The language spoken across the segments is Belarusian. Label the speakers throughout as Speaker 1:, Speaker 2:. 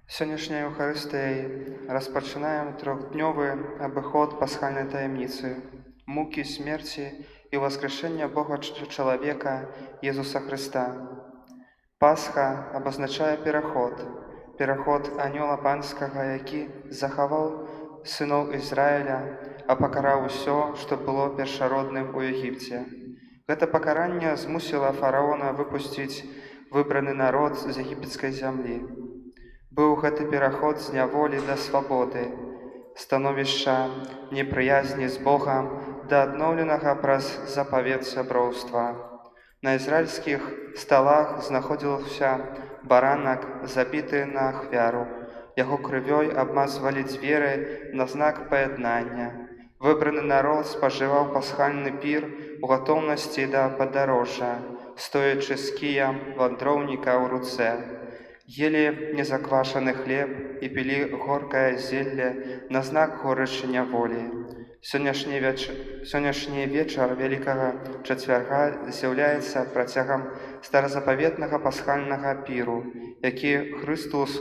Speaker 1: Сённяшняй Еўхарыстыяй распачынаем трохднёвы абыход пасхальнай таямніцы, мукі, смерці і ўваскрэшэння Бога чалавека Езуса Хрыста. Пасха абазначае пераход анёла панскага, які захаваў сыноў Ізраіля, а пакараў усё, што было першародным у Егіпце. Гэта пакаранне змусіла фараона выпусціць выбраны народ з егіпецкай зямлі. Быў гэты пераход з няволі да свабоды, становішча непрыязні з Богам да адноўленага праз запавет сяброўства. На ізраільскіх сталах знаходзіўся баранак, забіты на ахвяру. Яго крывёй абмазвалі дзверы на знак паяднання. Выбраны народ спажываў пасхальны пір у гатоўнасці да падарожжа, стоячы з кіям вандроўніка ў руцэ. Елі незаквашаны хлеб і пілі горкае зелле на знак горычы няволі. Сённяшні вечар Вялікага чацвярга з'яўляецца працягам старазапаветнага пасхальнага піру, які Хрыстус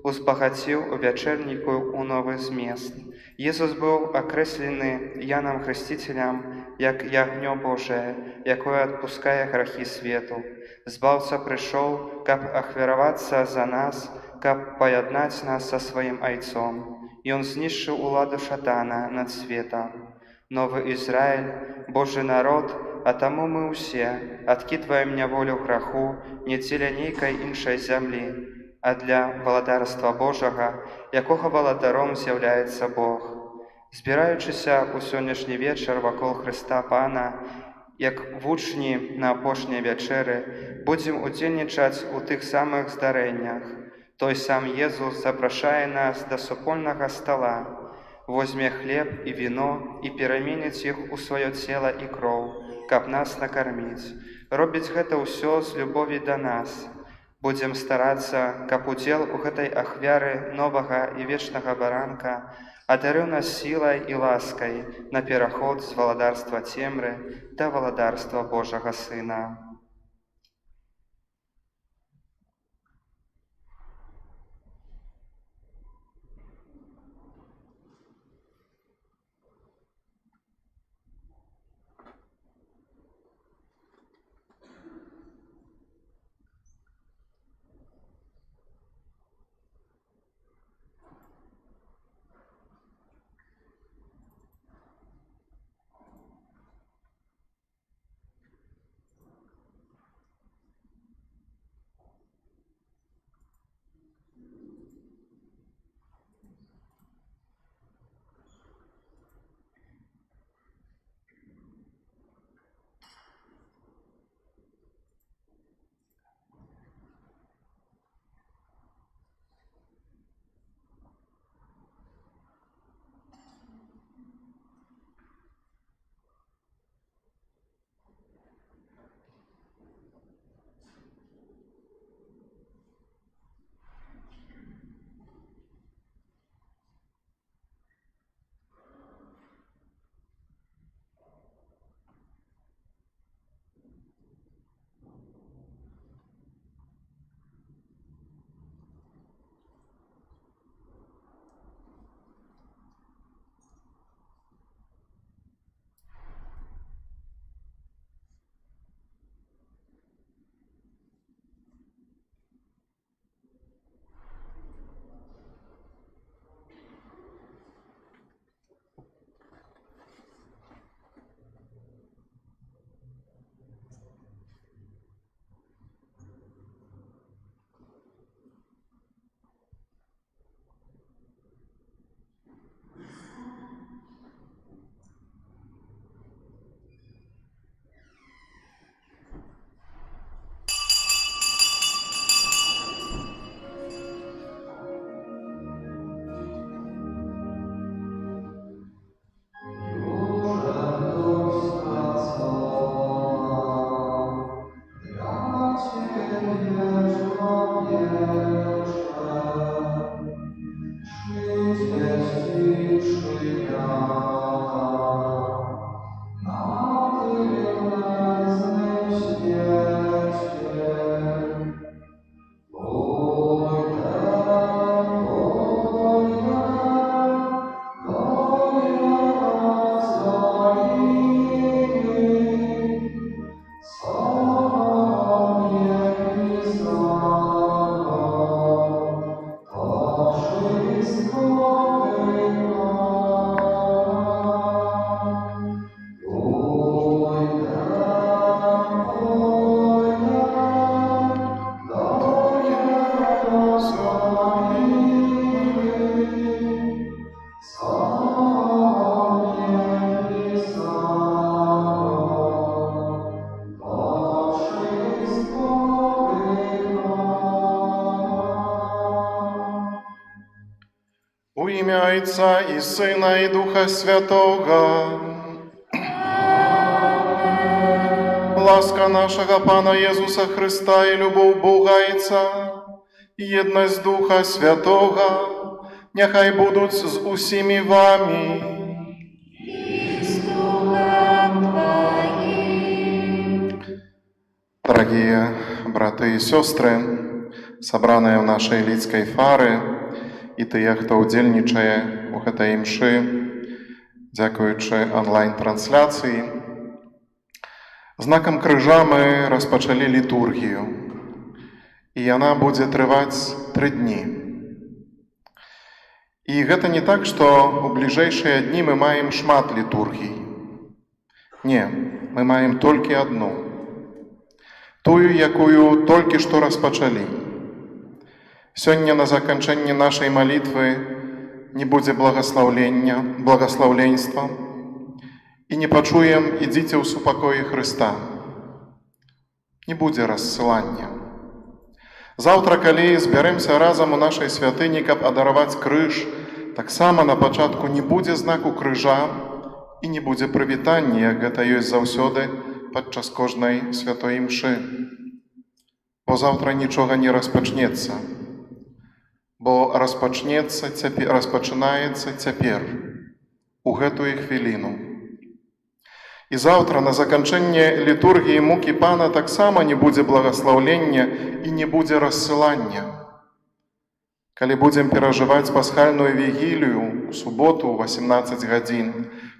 Speaker 1: узбагаціў у вячэрніку ў новы змест. Езус быў акрэслены Янам Хрысціцелем як ягнё Божае, якое адпускае грахі свету. Збаўца прыйшоў, каб ахвяравацца за нас, каб паяднаць нас са сваім айцом. Ён знішчыў уладу шатана над светам. Новы Ізраіль, Божы народ, а таму мы ўсе адкідваем няволю граху не дзеля нейкай іншай зямлі, а для валадарства Божага, якога валадаром з'яўляецца Бог. Збіраючыся ў сённяшні вечар вакол Хрыста Пана, як вучні на апошняй вячэры, будзем удзельнічаць у тых самых здарэннях. Той сам Езус запрашае нас да супольнага стала, возьме хлеб і віно і пераменіць іх у сваё цела і кроў, каб нас накарміць. Робіць гэта ўсё з любові да нас. Будзем старацца, каб удзел у гэтай ахвяры новага і вечнага баранка адарыў нас сілай і ласкай на пераход з валадарства цемры да валадарства Божага Сына.
Speaker 2: У імя Отця і Сина, і Духа Святого. Ласка нашого Пана Єсуса Христа і любов Бога Отця, і єдність Духа Святого, нехай будуть з усіми вами. Дорогие браты и сестры, собранные в нашей Лидской фары, і тыя, хто удзельнічае у гэтай імшы, дзякуючы онлайн-трансляцыі. Знакам крыжа мы распачалі літургію, і яна будзе трываць 3 дні. І гэта не так, што ў бліжэйшыя дні мы маем шмат літургій. Не, мы маем толькі адну. Тую, якую толькі што распачалі. Сёння на заканчэнне нашай малітвы не будзе благаслаўленства і не пачуем «Ідзіце ў супакоі Хрыста». Не будзе рассылання. Заўтра, калі збярэмся разам у нашай святыні, каб адараваць крыж, таксама на пачатку не будзе знаку крыжа і не будзе прывітання, як гэта ёсць заўсёды падчас кожнай святой імшы. Бо заўтра нічога не распачнецца. Бо распачынаецца цяпер, у гэтую хвіліну. І заўтра на заканчэнне літургіі мукі Пана таксама не будзе благаслаўлення і не будзе рассылання. Калі будзем перажываць пасхальную вігілію у суботу ў 18 гадзін,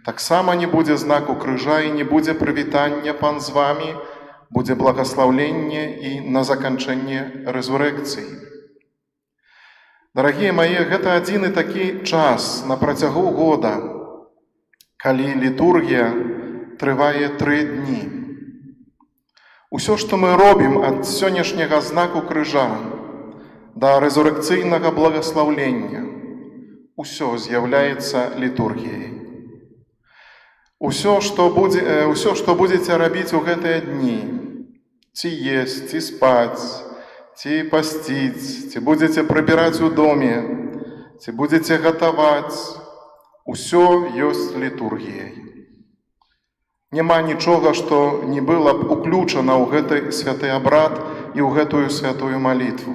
Speaker 2: таксама не будзе знаку крыжа і не будзе прывітання «Пан з вамі», будзе благаслаўленне і на заканчэнне рэзурэкцыі. Дарагія мае, гэта адзіны такі час на працягу года, калі літургія трывае 3 дні. Усё, што мы робім ад сённяшняга знаку крыжа да рэзурэкцыйнага благаслаўлення, усё з'яўляецца літургіяй. Усё, што будзеце рабіць у гэтыя дні, ці есць, ці спаць, ці пасціць, ці будзеце прыбіраць у доме, ці будзеце гатаваць, усё ёсць літургіяй. Няма нічога, што не было б уключана ў гэты святы абрад і ў гэтую святую малітву.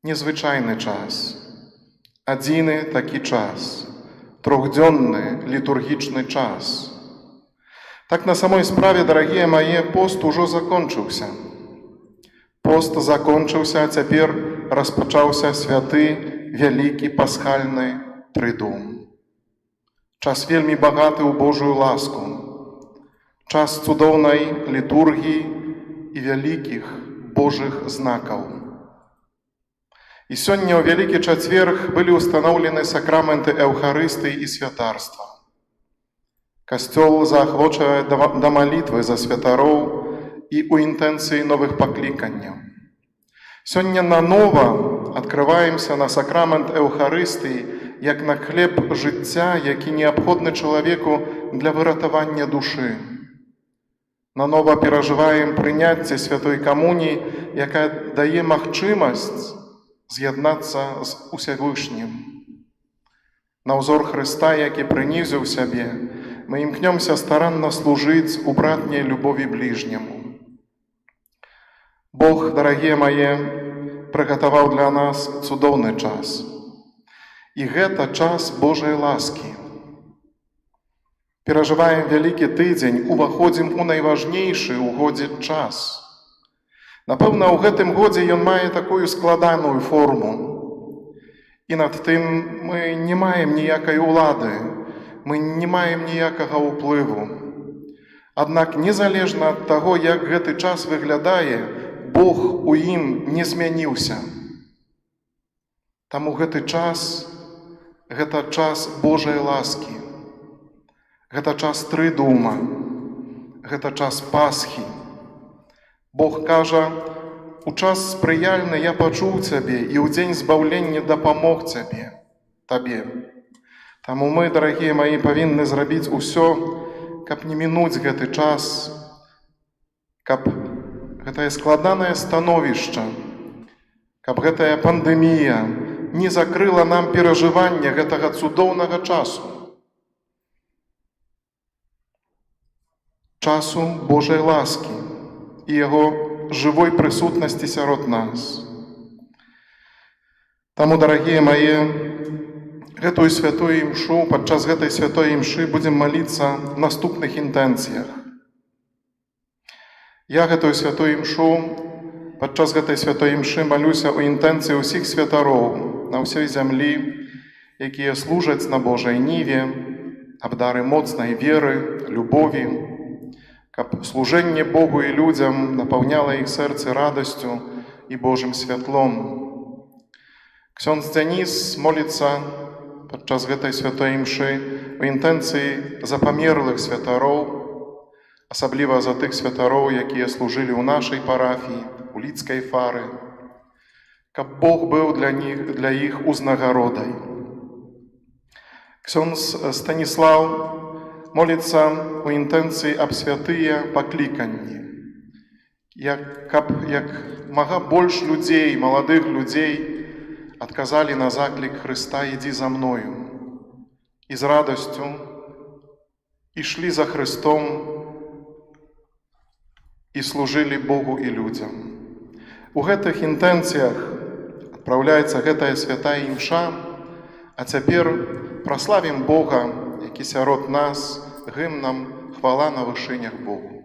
Speaker 2: Незвычайны час, адзіны такі час, 3-дзённы літургічны час. Так на самой справе, дарагія мае, пост ужо закончыўся. Пост закончыўся, а цяпер распачаўся святы, вялікі, пасхальны трыдум. Час вельмі багаты ў Божую ласку. Час цудоўнай літургіі і вялікіх Божых знакаў. І сёння ў Вялікі чацверг былі ўстаноўлены сакраменты Эўхарыстыі і святарства. Касцёл заахвочвае да малітвы за святароў і ў інтэнцыі новых пакліканняў. Сёння нанова адкрываемся на сакрамент Эўхарыстыі як на хлеб жыцця, які неабходны чалавеку для выратавання душы. Нанова перажываем прыняцце святой камуніі, якая дае магчымасць з'яднацца з Усявышнім. На ўзор Хрыста, які прынізіў сябе, мы імкнёмся старанна служыць у братняй любові бліжняму. Бог, дарагія мае, прыгатаваў для нас цудоўны час. І гэта час Божай ласкі. Перажываем вялікі тыдзень, уваходзім у найважнейшы ў годзе час. Напэўна, ў гэтым годзе ён мае такую складаную форму. І над тым мы не маем ніякай улады, мы не маем ніякага ўплыву. Аднак, незалежна ад таго, як гэты час выглядае, Бог у ім не змяніўся. Таму гэта час Божай ласкі. Гэта час трыдума, гэта час Пасхі. Бог кажа, у час спрыяльны я пачуў цябе і ў дзень збаўлення дапамог табе. Таму мы, дарагія мае, павінны зрабіць усё, каб не мінуць гэты час, каб гэтае складанае становішча, каб гэтая пандэмія не закрыла нам перажывання гэтага цудоўнага часу. Часу Божай ласкі і Яго жывой прысутнасці сярод нас. Таму, дарагія мае, гэтую святую імшу, падчас гэтай святой імшы будзем маліцца ў наступных інтэнцыях. Я гэтую святую імшу, падчас гэтай святой імшы малюся ў інтэнцыі ўсіх святароў на ўсёй зямлі, якія служаць на Божай ніве, абдары моцнай веры, любові, каб служэнне Богу і людзям напаўняла іх сэрцы радасцю і Божым святлом. Ксёндз Дзяніс моліцца падчас гэтай святой імшы у інтэнцыі за памерлых святароў, асабліва за тых святароў, якія служылі ў нашай парафіі, у Лідскай фары, каб Бог быў для іх узнагародай. Ксёндз Станіслаў моліцца у інтэнцыі аб святыя пакліканні, каб як мага больш людзей, маладых людзей, адказалі на заклік Хрыста «Ідзі за мною» і з радасцю ішлі за Хрыстом і служылі Богу і людзям. У гэтых інтэнцыях адпраўляецца гэтая святая імша, а цяпер праславім Бога, які сярод нас гімнам «Хвала на вышынях Богу».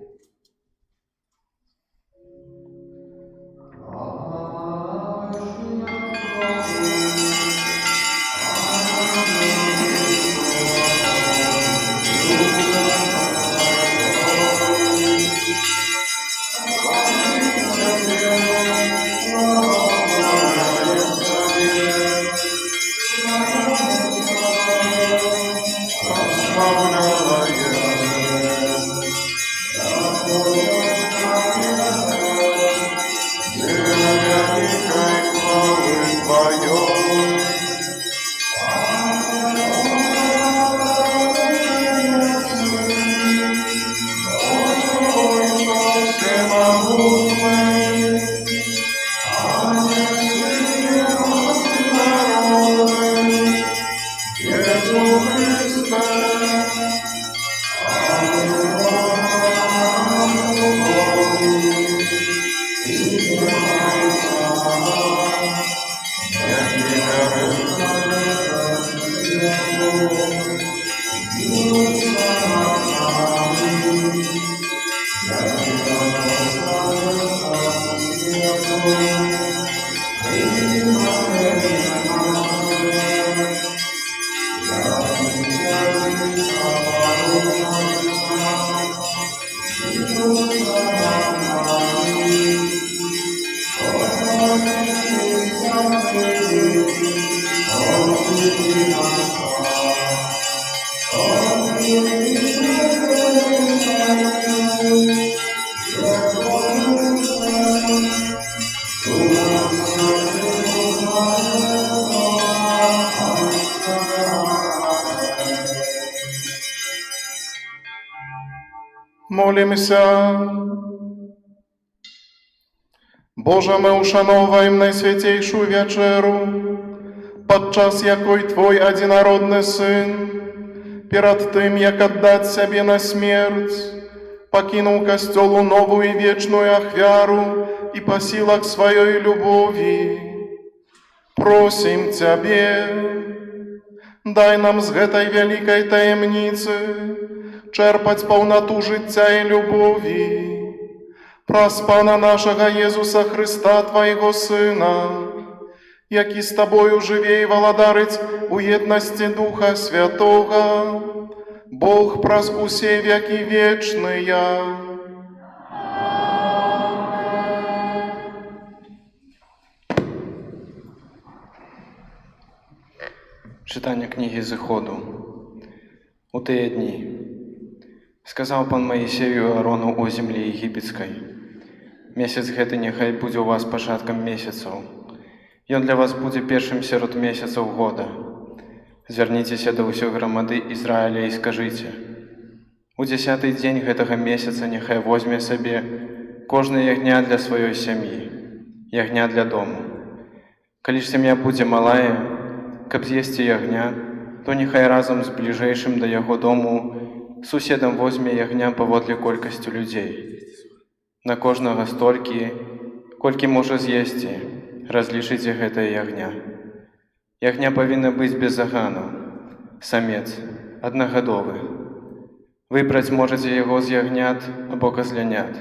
Speaker 2: Молімся. Боже, ми ушановуємо найсвятейшу вечеру, падчас якой Твой одинародный Сын, перед тым, як отдать себе на смерть, покинул костелу новую и вечную ахвяру и по силах своей любови. Просим Тебе, дай нам з гэтай великой таемницы черпать полноту життя и любови, праз Пана нашего Иисуса Христа, Твоего Сына, які з Тобою живе и владарить у едности Духа Святого, Бог праз усе веки вечные.
Speaker 3: Читання книги Зыходу. У тыя дні сказаў пан Маісею і Аарону о землі егіпецкай: месяц гэты няхай будзе у вас пачаткам месяцаў. Ён для вас будзе першым сярод месяцаў года. Звярніцеся да ўсёй грамады Ізраіля і скажыце: у 10-й дзень гэтага месяца няхай возьме сабе кожны ягня для сваёй сям'і, ягня для дому. Калі ж сям'я будзе малая, каб з'есці ягня, то няхай разам з бліжэйшым да яго дому суседам возьме ягня паводле колькасцю людзей. На кожнага столькі, колькі можа з'есці, разлічыце гэтае ягня. Ягня павінна быць без загану, самец, аднагадовы. Выбраць можаце яго з ягнят або казлянят,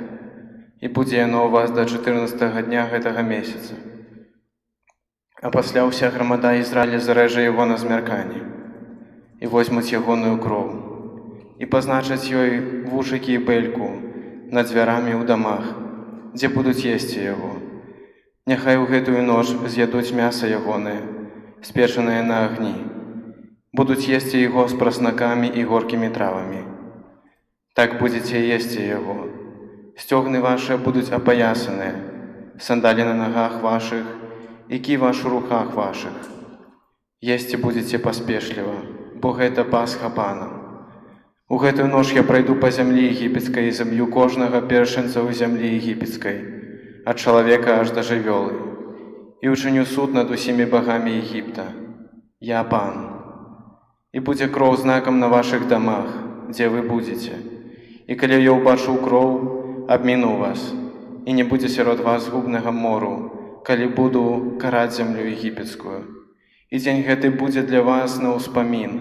Speaker 3: і будзе яно ў вас да 14 дня гэтага месяца. А пасля ўся грамада Ізраіля зарэжа яго на змярканні, і возьмуць ягоную кроў, і пазначаць ёй вушыкі і бэльку над дзвярамі ў дамах, дзе будуць есці яго. Няхай у гэтую ноч з'ядуць мяса ягонае, спечанае на агні. Будуць есці яго з праснакамі і горкімі травамі. Так будзеце есці яго. Сцёгны вашы будуць апаясаныя, сандалі на нагах вашых і ківаш у руках вашых. Есці будзеце паспешліва, бо гэта Пасха Пана. У гэтую ноч я прайду па зямлі егіпецкай і заб'ю кожнага першынца ў зямлі егіпецкай, ад чалавека аж да жывёлы, і ўчыню суд над усімі багамі Егіпта. Я Пан. І будзе кроў знакам на вашых дамах, дзе вы будзеце. І калі я ўбачу кроў, абміну вас, і не будзе сярод вас губнага мору, калі буду караць зямлю егіпецкую. І дзень гэты будзе для вас на ўспамін,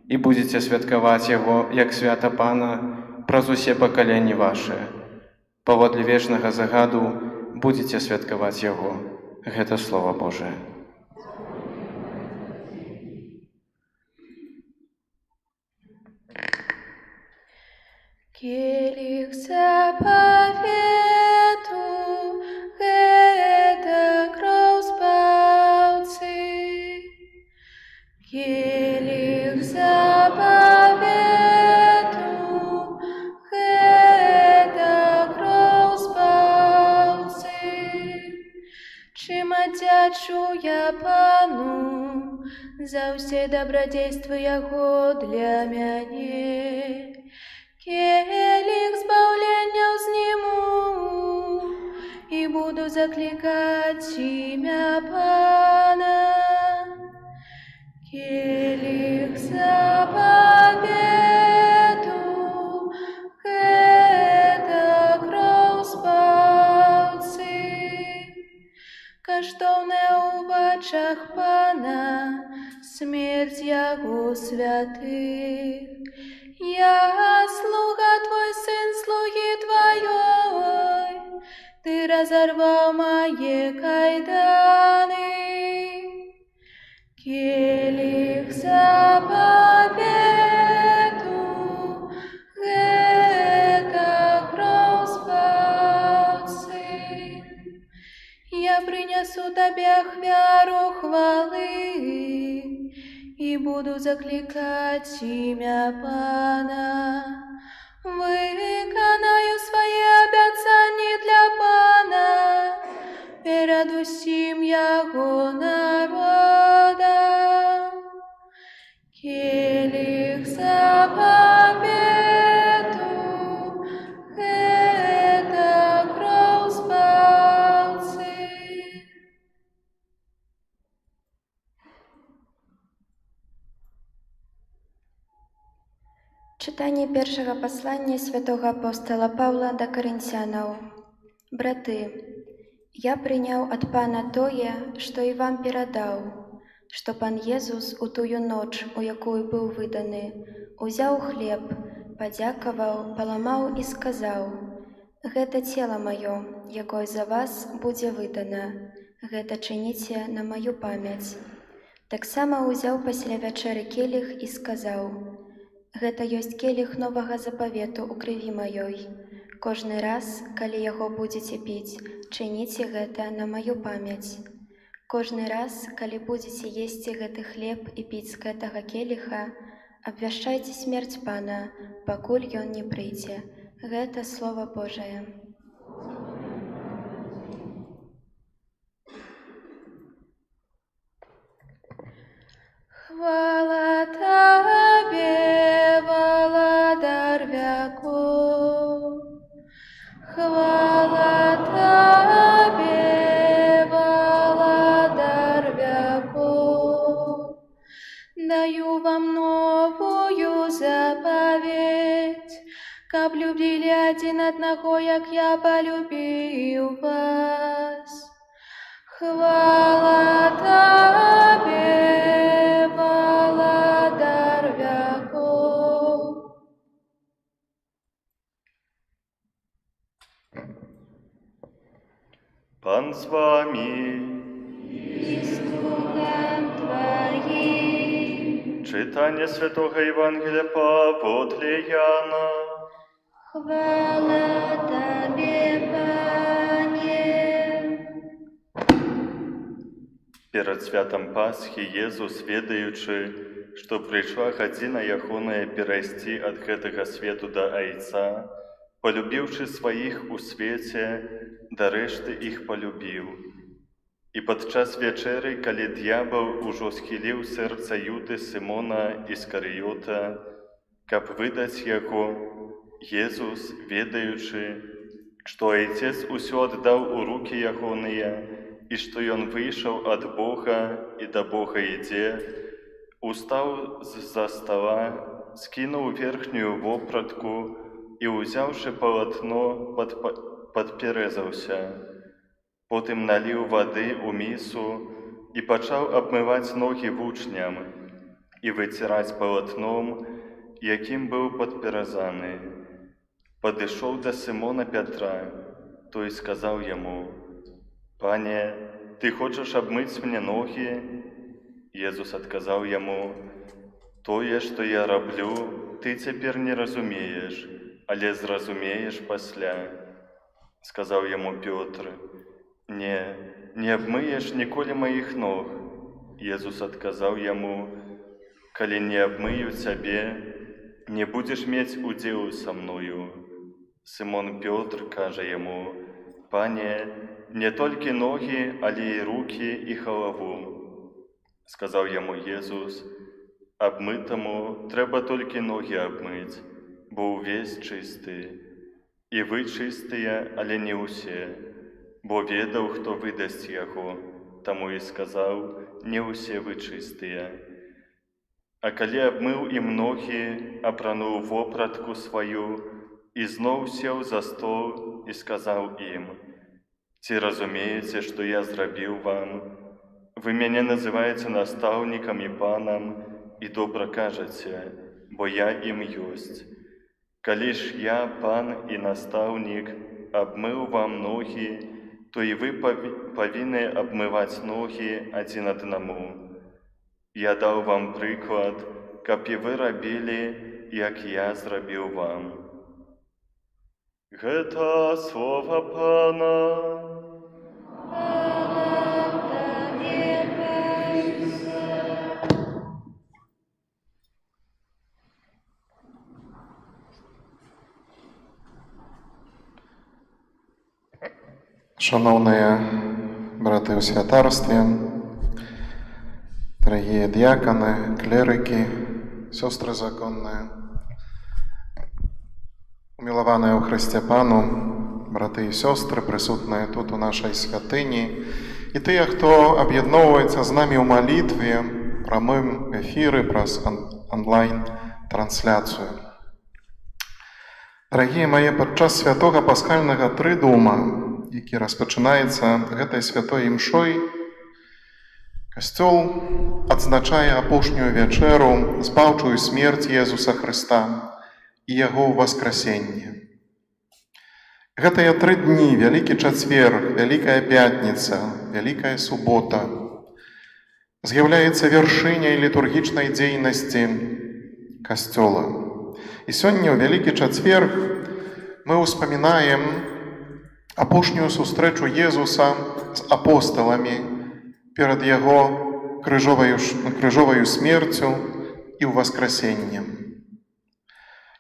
Speaker 3: і будзеце святкаваць яго, як свята Пана, праз усе пакаленні вашыя. Паводле вечнага загаду будзеце святкаваць яго. Гэта Слова Божае.
Speaker 4: Келих заповету, гэта кроў спаўцы. Келих заповету, гэта кроў спаўцы. Чым аддзячу я Пану за ўсе дабрадзействы яго для мяне. Келих збаўлення ўзніму і буду заклікаць імя Пана. Келих заповету, гэта кроў спаўцы. Каштоўная ў вачах Пана смерць яго святых. Я слуга твой, сын слуги твоей, ты разорвал мои кайданы. Келих заповету, гэта кроў спаўцы. Я принесу табе ахвяру хвалы и буду закликать имя Пана. Выканаю свои обяцания для Пана перед усім яго народом. Келих заповету, гэта кроў спаўцы.
Speaker 5: Чытанне першага паслання святога апостола Паўла да карынцянаў. Браты, я прыняў ад Пана тое, што і вам перадаў, што Пан Езус у тую ноч, у якую быў выданы, узяў хлеб, падзякаваў, паламаў і сказаў: «Гэта цела маё, якое за вас будзе выдана. Гэта чыніце на маю памяць». Таксама ўзяў пасля вячэры келіх і сказаў: «Гэта ёсць келіх новага запавету ў крыві маёй. Кожны раз, калі яго будзеце піць, чыніце гэта на маю памяць. Кожны раз, калі будзеце есці гэты хлеб і піць з гэтага келіха, абвяшчайце смерць Пана, пакуль ён не прыйдзе». Гэта Слова Божае.
Speaker 4: Хвала Табе, Валадар вяков, хвала Табе, Валадар каб любілі адзін аднаго, як я полюбіў вас. Хвала Табе, валадар вяков.
Speaker 6: Пан з вами. Читання Святого Євангелія поводле Яна.
Speaker 5: Хвала Табе, Пане.
Speaker 6: Перад святам Пасхі Езус, ведаючы, што прыйшла гадзіна ягоная перайсці ад гэтага свету да Айца, полюбіўшы сваіх у свеце, да рэшты іх полюбіў. І падчас вячэры, калі д'ябал ужо схіліў сэрца Юды Сымона Іскарыёта, каб выдаць яго, Езус, ведаючы, што Айцец усё аддаў у рукі ягоныя, і што ён выйшаў ад Бога і да Бога ідзе, устаў з-за стала, скінуў верхнюю вопратку і, узяўшы палатно, падперэзаўся. Потым наліў вады ў місу і пачаў абмываць ногі вучням і выціраць палатном, якім быў падперазаны. Падышоў да Сымона Пятра, той сказаў яму: «Пане, ты хочаш абмыць мне ногі?» Езус адказаў яму: «Тое, што я раблю, ты цяпер не разумееш, але зразумееш пасля». Сказаў яму Пётр: Не абмыеш ніколі маіх ног». Езус адказаў яму: «Калі не абмыю цябе, не будзеш мець удзелу са мною». Сымон Пётр кажа яму: «Пане, не толькі ногі, але і рукі і галаву». Сказаў яму Езус: «Абмытаму трэба толькі ногі абмыць, бо ўвесь чысты. І вы чыстыя, але не ўсе, бо ведаў, хто выдасць яго, таму і сказаў: не ўсе вы чыстыя. А калі абмыў ім ногі, апрануў вопратку сваю і зноў сеў за стол і сказаў ім: «Ці разумееце, што я зрабіў вам? Вы мяне называеце настаўнікам і панам, і добра кажаце, бо я ім ёсць. Калі ж я, пан і настаўнік, абмыў вам ногі, то і вы павінны абмываць ногі адзін аднаму. Я даў вам прыклад, каб і вы рабілі, як я зрабіў вам». Гэта слова Пана.
Speaker 2: Шановные браты ў святарстве, дорогие диаконы, клерики, сестры законные, умилованные у Христе Пану, браты і сестры, присутные тут у нашей святыні, і тыя, хто аб'ядноўваецца з намі ў малітве, прамым эфіры праз онлайн-трансляцыю. Дорогие мои, падчас святога пасхальнага трыдума, які распачынаецца гэтай святой імшой, Касцёл адзначае апошнюю вячэру, збаўчую смерць Езуса Хрыста і Яго ўваскрасенне. Гэтыя 3 дні, Вялікі чацвер, Вялікая пятніца, Вялікая субота, з'яўляецца вяршыняй літургічнай дзейнасці Касцёла. І сёння ў Вялікі чацвер мы ўспамінаем апошнюю сустрэчу Езуса з апосталамі перад Яго крыжоваю смерцю і ўваскрасеннем.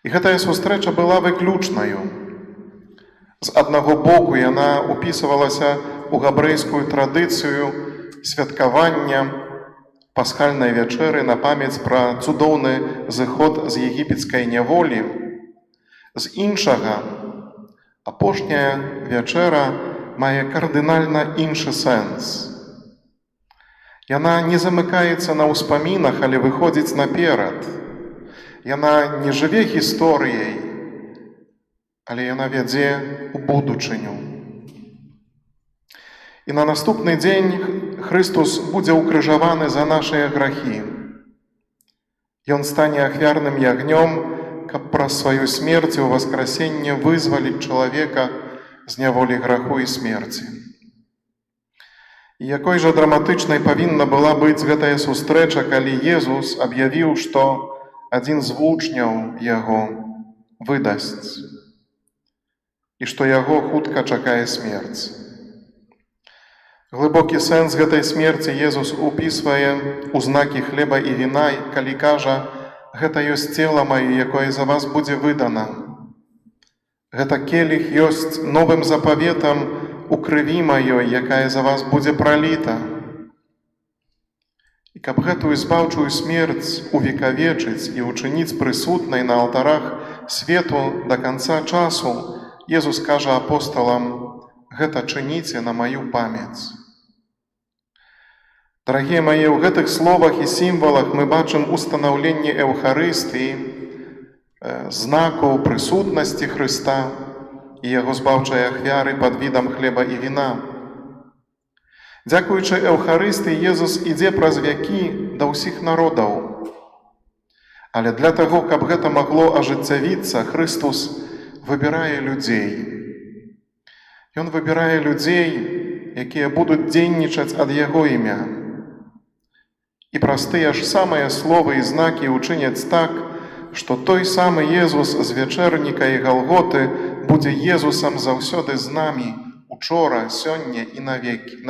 Speaker 2: І гэтая сустрэча была выключнаю. З аднаго боку яна упісывалася ў габрэйскую традыцыю святкавання пасхальнай вячэры на памяць пра цудоўны зыход з егіпецкай няволі. З іншага, апошняя вячэра мае кардынальна іншы сэнс. Яна не замыкаецца на ўспамінах, але выходзіць наперад. Яна не жыве гісторыяй, але яна вядзе ў будучыню. І на наступны дзень Христус будзе ўкрыжаваны за нашыя грахі. Ён стане ахвярным ягнём, каб праз сваю смерць і ўваскрасенне вызваліць чалавека з няволі граху і смерці. І якой жа драматычнай павінна была быць гэтая сустрэча, калі Езус аб'явіў, што адзін з вучняў яго выдасць і што яго хутка чакае смерць. Глыбокі сэнс гэтай смерці Езус упісвае ў знакі хлеба і віна, калі кажа: «Гэта ёсць цела маё, якое за вас будзе выдана. Гэта келіх ёсць новым запаветам у крыві маёй, якая за вас будзе праліта». І каб гэтую збаўчую смерць увекавечыць і учыніць прысутнай на алтарах свету да канца часу, Езус кажа апосталам: «Гэта чыніце на маю памяць». Дарагія мае, у гэтых словах і сімвалах мы бачым устанаўленне Эўхарыстыі, знаку прысутнасці Хрыста і яго збаўчай ахвяры пад відам хлеба і віна. Дзякуючы Эўхарыстыі Езус ідзе праз вякі да ўсіх народаў. Але для таго, каб гэта магло ажыццявіцца, Христус выбірае людзей. Ён выбірае людзей, якія будуць дзейнічаць ад яго імя. І праз тыя ж самыя словы і знакі ўчыняць так, што той самы Езус з вячэрніка і Галготы будзе Езусам заўсёды з намі, учора, сёння і на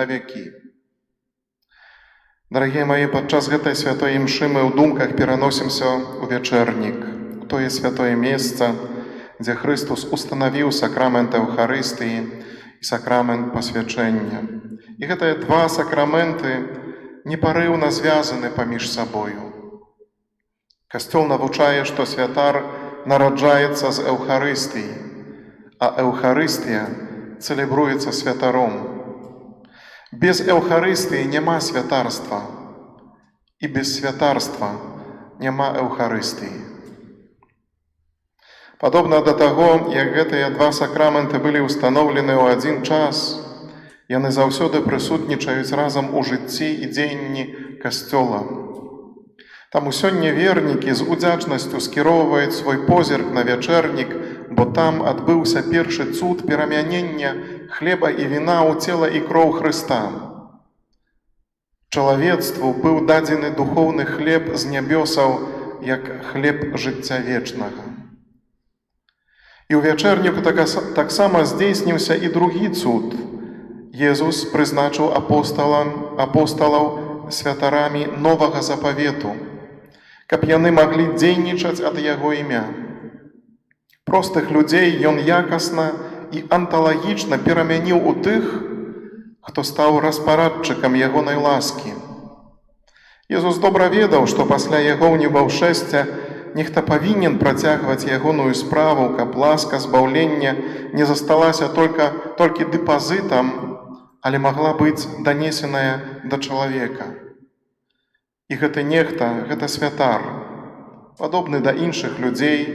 Speaker 2: векі. Дарагія мае, падчас гэтай святой імшы мы ў думках пераносімся ў вячэрнік, у тое святое месца, дзе Христус устанавіў сакрамент Эўхарыстыі і сакрамент пасвячэння. І гэтыя два сакраменты непарыўна звязаны паміж сабою. Касцёл навучае, што святар нараджаецца з Эўхарыстыі, а Эўхарыстыя цэлебруецца святаром. Без Эўхарыстыі няма святарства, і без святарства няма Эўхарыстыі. Падобна да таго, як гэтыя два сакраменты былі ўстаноўлены ў адзін час, яны заўсёды прысутнічаюць разам у жыцці і дзеянні Касцёла. Таму сёння вернікі з удзячнасцю скіроўваюць свой позірк на вячэрнік, бо там адбыўся першы цуд перамянення хлеба і віна ў цела і кроў Хрыста. Чалавецтву быў дадзены духоўны хлеб з нябёсаў, як хлеб жыцця вечнага. І ў вячэрніку таксама здзейсніўся і другі цуд. Езус прызначыў апосталаў святарамі новага запавету, каб яны маглі дзейнічаць ад яго імя. Простых людзей ён якасна і анталагічна перамяніў у тых, хто стаў распарадчыкам ягонай ласкі. Езус добра ведаў, што пасля яго небаўшэсця нехта павінен працягваць ягоную справу, каб ласка збаўлення не засталася толькі дэпазітам, але магла быць данесеная да чалавека. І гэты нехта, гэта святар, падобны да іншых людзей,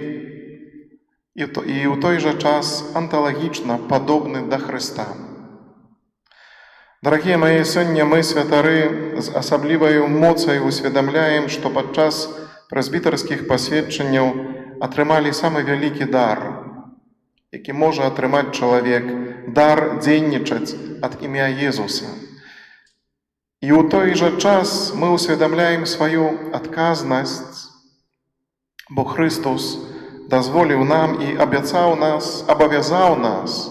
Speaker 2: і ў той жа час анталагічна падобны да Хрыста. Дарагія мае, сёння мы, святары, з асабліваю моцай усведамляем, што падчас прэзбітарскіх пасведчанняў атрымалі самы вялікі дар, які можа атрымаць чалавек, дар дзейнічаць ад імя Езуса. І ў той жа час мы усведамляем сваю адказнасць, бо Христус дазволіў нам і абавязаў нас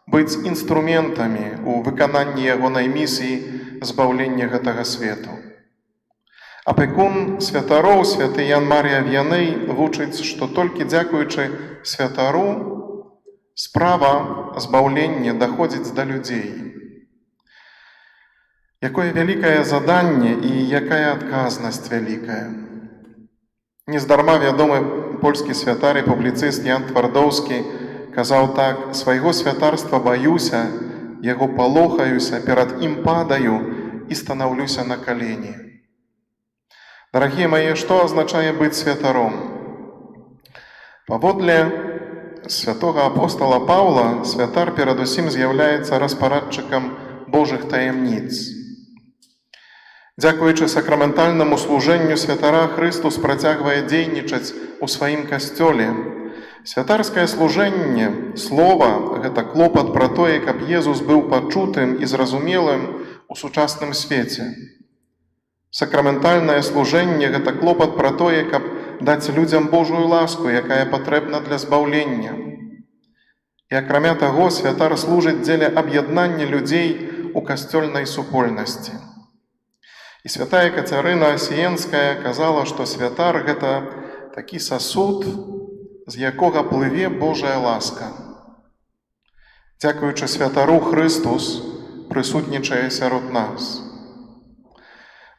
Speaker 2: быць інструментамі ў выкананні ягонай місіі збаўлення гэтага свету. Апекун святароў, святы Ян Марія В'яней, вучыць, што толькі дзякуючы святару справа збаўлення даходзіць да людзей. Якое вялікае заданне і якая адказнасць вялікая. Нездарма вядомы польскі святар і публіцыст Ян Твардоўскі казаў так: «Свайго святарства баюся, яго палохаюся, перад ім падаю і станаўлюся на калені». Дарагія мае, што азначае быць святаром? Паводле святого апостола Павла святар перадусім з'яўляецца распарадчыкам Божых таямніц. Дзякуючы сакраментальнаму служэнню святара Христус працягвае дзейнічаць у сваім касцёле. Святарскае служэнне, слова, гэта клопат пра тое, каб Езус быў пачутым і зразумелым у сучасным свеце. Сакраментальнае служэнне – гэта клопат пра тое, каб даць людзям Божую ласку, якая патрэбна для збаўлення. І акрамя таго, святар служыць дзеля аб'яднання людзей у касцёльнай супольнасці. І святая Кацярына Асіенская казала, што святар – гэта такі сасуд, з якога плыве Божая ласка. Дзякуючы святару Христус прысутнічае сярод нас.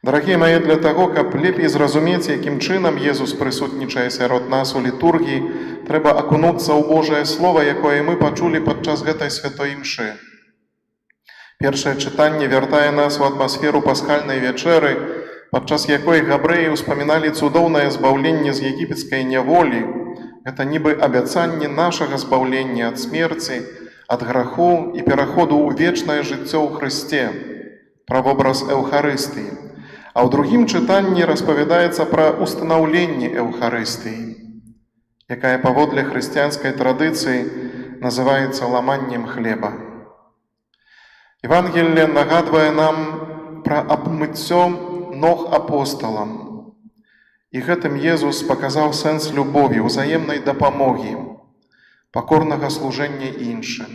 Speaker 2: Дарагія мае, для таго, каб лепей зразумець, якім чынам Езус прысутнічае сярод нас у літургіі, трэба акунуцца ў Божае Слова, якое мы пачулі падчас гэтай святой імшы. Першае чытанне вяртае нас у атмасферу пасхальнай вячэры, падчас якой габрэі ўспаміналі цудоўнае збаўленне з егіпецкай няволі. Гэта нібы абяцанне нашага збаўлення ад смерці, ад граху і пераходу ў вечнае жыццё ў Хрысце, правобраз Эўхарыстыі. А ў другім чытанні распавядаецца пра устанаўленне Эўхарыстыі, якая паводле хрысціянскай традыцыі называецца ламаннем хлеба. Евангелле нагадвае нам пра абмыццё ног апосталам. І гэтым Езус паказаў сэнс любові, узаемнай дапамогі, пакорнага служэння іншым.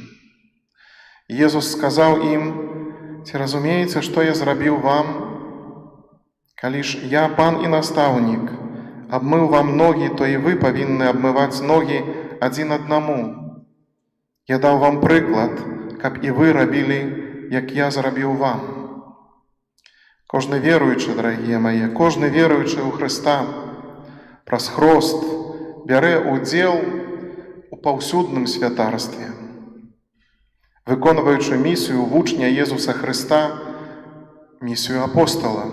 Speaker 2: Езус сказаў ім: «Ці разумееце, што я зрабіў вам? Калі ж я, пан і настаўнік, абмыў вам ногі, то і вы павінны абмываць ногі адзін аднаму. Я даў вам прыклад, каб і вы рабілі, як я зрабіў вам». Кожны веруючы, дарагія мае, кожны веруючы ў Хрыста праз хрост бярэ ўдзел у паўсюдным святарстве, выконваючы місію вучня Езуса Хрыста, місію апостала.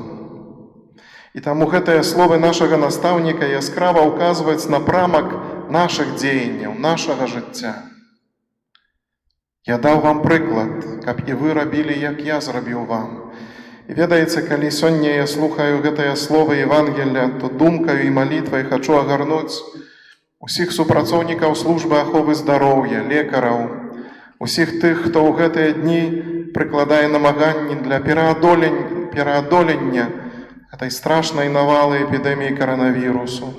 Speaker 2: І таму гэтыя словы нашага настаўніка яскрава ўказваюць напрамак нашых дзеянняў, нашага жыцця. Я даў вам прыклад, каб і вы рабілі, як я зрабіў вам. І ведаеце, калі сёння я слухаю гэтыя словы Евангелля, то думкаю і малітвай хачу агарнуць усіх супрацоўнікаў службы аховы здароўя, лекараў, усіх тых, хто ў гэтыя дні прыкладае намаганні для пераадолення гэтай страшнай навалы эпідэміі каранавірусу.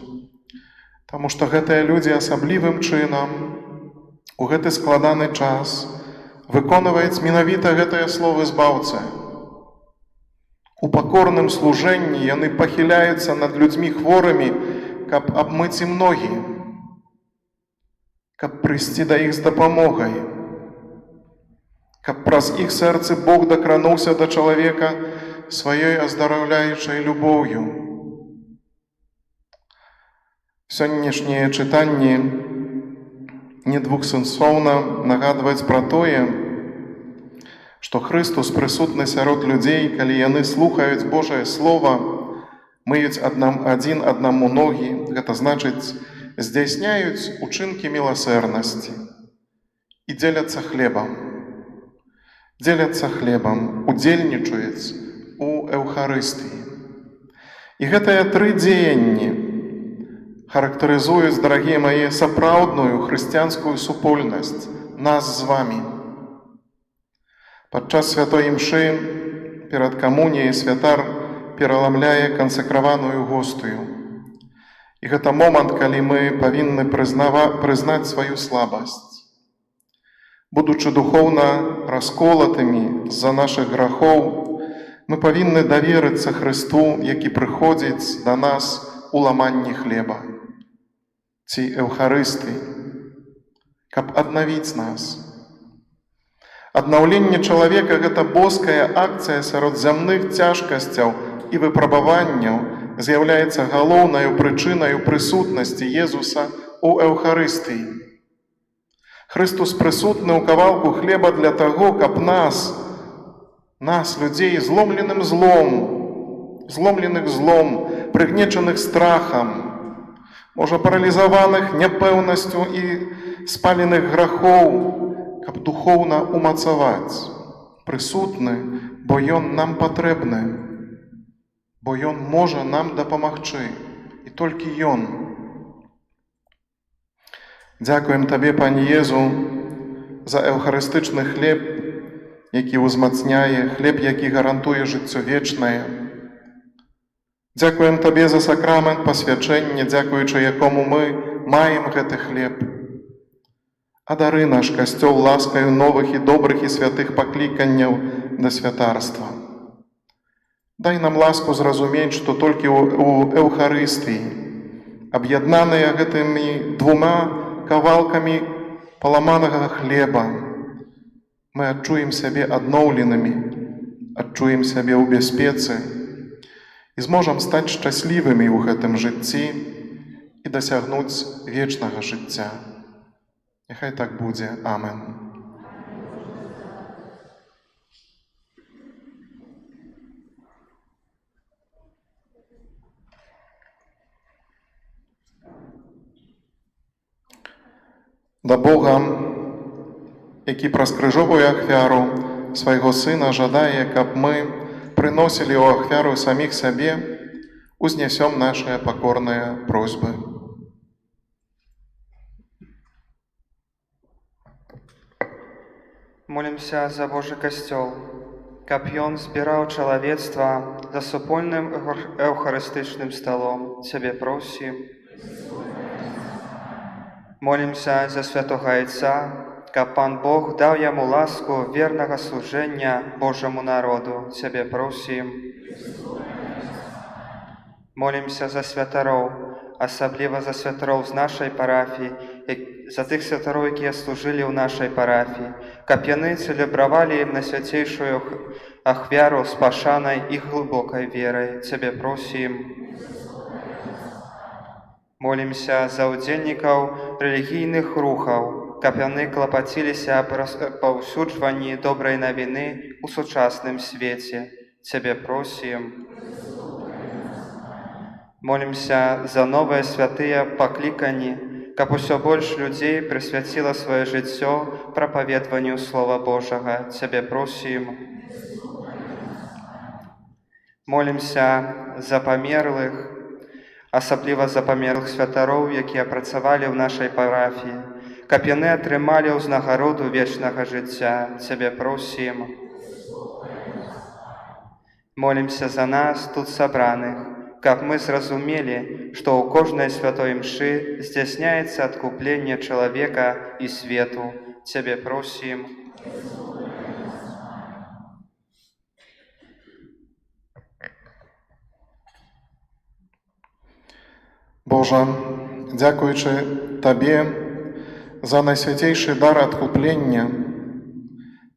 Speaker 2: Таму што гэтыя людзі асаблівым чынам у гэты складаны час выконваюць менавіта гэтыя словы збаўцы. У пакорным служэнні яны пахіляюцца над людзьмі хворымі, каб абмыць ім ногі, каб прыйсці да іх з дапамогай, каб праз іх сэрцы Бог дакрануўся да чалавека сваёй аздараўляючай любоўю. Сённяшнія чытанні недвухсэнсоўна нагадваюць пра тое, што Христус прысутны сярод людзей, калі яны слухаюць Божае Слова, мыюць адзін аднаму ногі, гэта значыць, здзяйсняюць учынкі міласэрнасці і дзеляцца хлебам, удзельнічаюць у Эўхарыстыі. І гэтыя тры дзеянні характарызуюць, дарагія мае, сапраўдную хрысціянскую супольнасць, нас з вамі. Падчас святой імшы перад камуніяй святар пераламляе кансакраваную гостую. І гэта момант, калі мы павінны прызнаць сваю слабасць. Будучы духоўна расколатымі з-за нашых грахоў, мы павінны даверыцца Хрысту, які прыходзіць да нас у ламанні хлеба, ці Эўхарыстыі, каб аднавіць нас. Аднаўленне чалавека – гэта боская акцыя сярод зямных цяжкасцяў і выпрабаванняў, з'яўляецца галоўнаю прычынаю прысутнасці Езуса у Эўхарыстыі. Христус прысутны ў кавалку хлеба для таго, каб нас, людзей, зломленых злом, прыгнечаных страхам, можа, паралізаваных няпэўнасцю і спаленых грахоў, каб духоўна умацаваць. Прысутны, бо Ён нам патрэбны, бо Ён можа нам дапамагчы, і толькі Ён. Дзякуем Табе, Пане Езу, за эўхарыстычны хлеб, які ўзмацняе, хлеб, які гарантуе жыццё вечнае. Дзякуем Табе за сакрамент пасвячэння, дзякуючы якому мы маем гэты хлеб. Адары наш касцёл ласкаю новых і добрых і святых пакліканняў да святарства. Дай нам ласку зразумець, што толькі ў Эўхарыстыі, аб'яднаныя гэтымі двума кавалкамі паламанага хлеба, мы адчуем сябе адноўленымі, адчуем сябе ў бяспецы і зможам стаць шчаслівымі ў гэтым жыцці і дасягнуць вечнага жыцця. Няхай так будзе. Амен. Да Бога, які праз крыжовую ахвяру свайго Сына жадае, каб мы прыносілі ў ахвяру саміх сябе, узнясём нашыя пакорныя просьбы.
Speaker 1: Молімся за Божий касцёл, каб ён збіраў чалавецтва за супольным эўхарыстычным сталом. Цябе просім. Молімся за святога Айца, каб Пан Бог даў яму ласку вернага служэння Божаму народу. Цябе просім. Молімся за святароў, асабліва за святароў з нашай парафіі, за тых святароў, якія служылі ў нашай парафіі, каб яны цэлебравалі найсвяцейшую ахвяру з пашанай і глыбокай верай. Цябе просім. Молімся за ўдзельнікаў рэлігійных рухаў, каб яны клапаціліся аб распаўсюджванні добрай навіны ў сучасным свеце. Цябе просім. Молімся за новыя святыя пакліканні, каб усё больш людзей прысвяціла сваё жыццё прапаведванню Слова Божага. Цябе просім. Молімся за памерлых, асабліва за памерлых святароў, якія працавалі ў нашай парафіі, каб яны атрымалі ўзнагароду вечнага жыцця. Цябе просім. Молімся за нас, тут сабраных, каб мы зразумелі, што ў кожнай святой мшы здзяйсняецца адкупленне чалавека і свету. Цябе просім.
Speaker 2: Божа, дзякуючы Табе за найсвяцейшы дар адкуплення,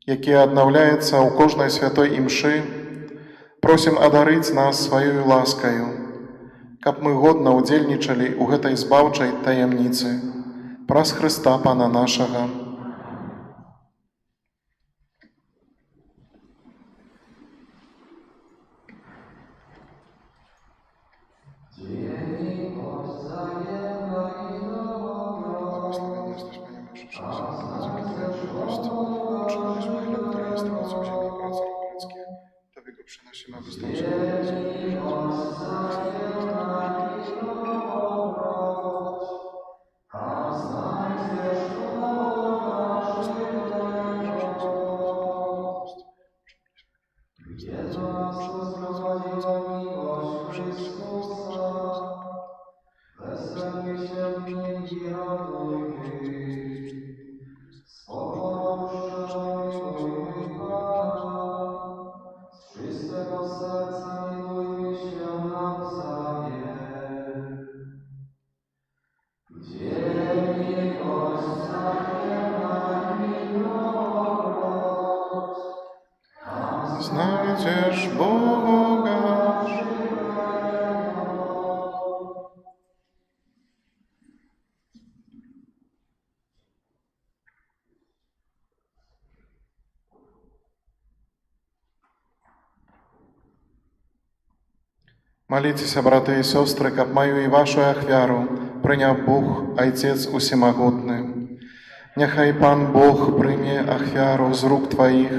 Speaker 2: які аднаўляецца ў кожнай святой імшы, просім адарыць нас сваёй ласкаю, каб мы годна ўдзельнічалі ў гэтай збаўчай таямніцы праз Хрыста Пана нашага. Przynosimy, aby stał się znajdziesz Boga. Моліцеся, брати і сестри, каб маю і вашу ахвяру прийняв Бог, Отець Усемогутний, Няхай Пан Бог прыме ахвяру з рук Тваіх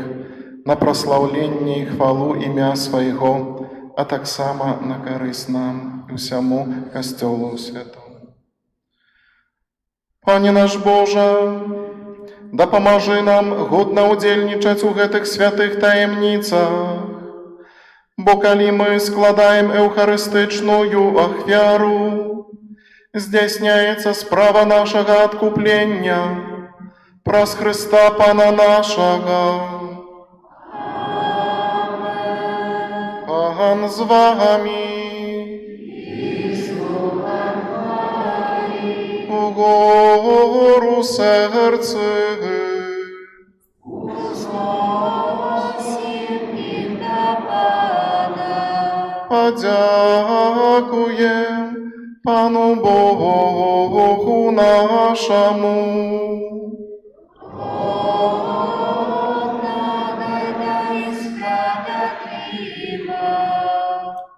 Speaker 2: на праслаўленне і хвалу імя Свайго, а таксама на карысць нам і ўсяму Касцёлу Святому. Пане наш Божа, дапамажы нам годна ўдзельнічаць у гэтых святых таемніцах, бо калі мы складаем эўхарыстычную ахвяру, здзяйсняецца справа нашага адкуплення праз Хрыста Пана нашага. Пан з вами. Угору серце. Подякуєм Пану Богу нашому.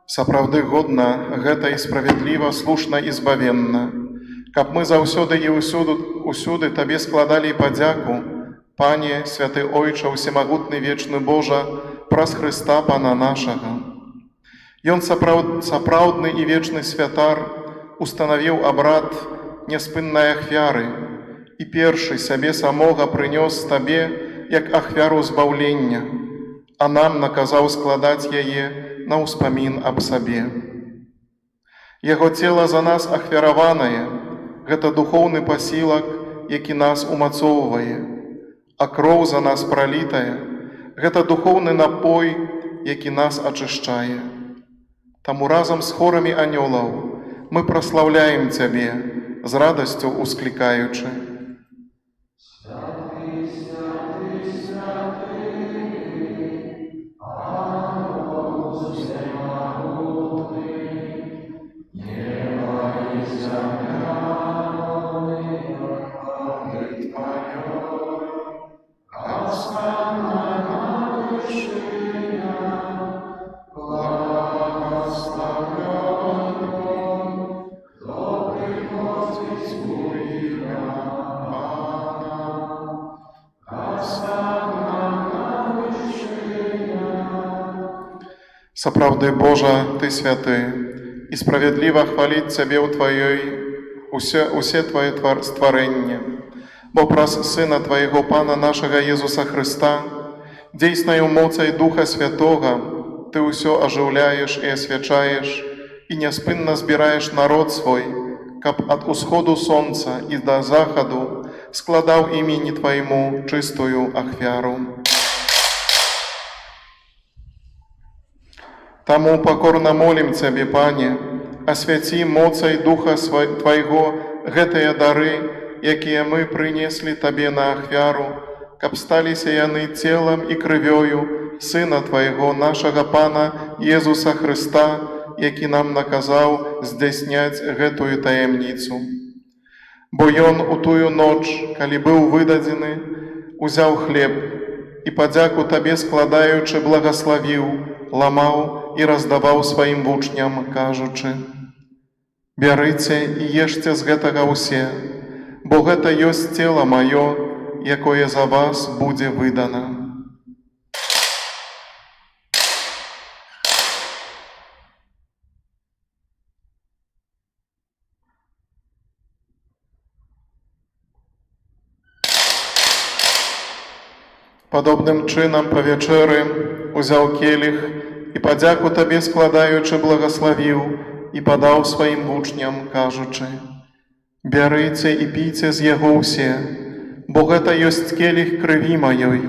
Speaker 2: Сапраўды годна, гэта і справядліва, слушна і збавенна, каб мы заўсёды і усюды Табе складалі падзяку, Пане, святы Ойча, усемагутны вечны Божа, праз Хрыста Пана нашага. Ён сапраўдны і вечны святар устанавіў абрад няспыннай ахвяры і першы сябе самога прынёс Табе як ахвяру збаўлення, а нам наказаў складаць яе на ўспамін аб сабе. Яго цела за нас ахвяраванае, гэта духоўны пасілак, які нас умацоўвае, а кроў за нас пралітая, гэта духоўны напой, які нас ачышчае. Таму разам з хорамі анёлаў мы праслаўляем Цябе, з радасцю усклікаючы. Сапраўды, Божа, Ты святы, і справядліва хваліць Цябе ў Тваёй усе Твае стварэнне, бо праз Сына Твайго Пана нашага Езуса Хрыста, дзейснаю моцай Духа Святога, Ты ўсё ажыўляеш і асвячаеш, і няспынна збіраеш народ свой, каб ад усходу сонца і да захаду складаў імені Твайму чыстую ахвяру. Таму пакорна молім Цябе, Пане, асвяці моцай Духа Твайго гэтыя дары, якія мы прынеслі Табе на ахвяру, каб сталіся яны целам і крывёю Сына Твайго, нашага Пана Езуса Хрыста, які нам наказаў здзяйсняць гэтую таемніцу. Бо Ён у тую ноч, калі быў выдадзены, узяў хлеб і падзяку Табе складаючы благаславіў, ламаў і раздаваў сваім вучням, кажучы: «Бярыце і ешце з гэтага ўсе, бо гэта ёсць цела маё, якое за вас будзе выдана». Падобным чынам па вячэры узяў келіх і падзяку Табе складаючы благаславіў і падаў сваім вучням, кажучы: «Бярыце і піце з яго ўсе, бо гэта ёсць келіх крыві маёй,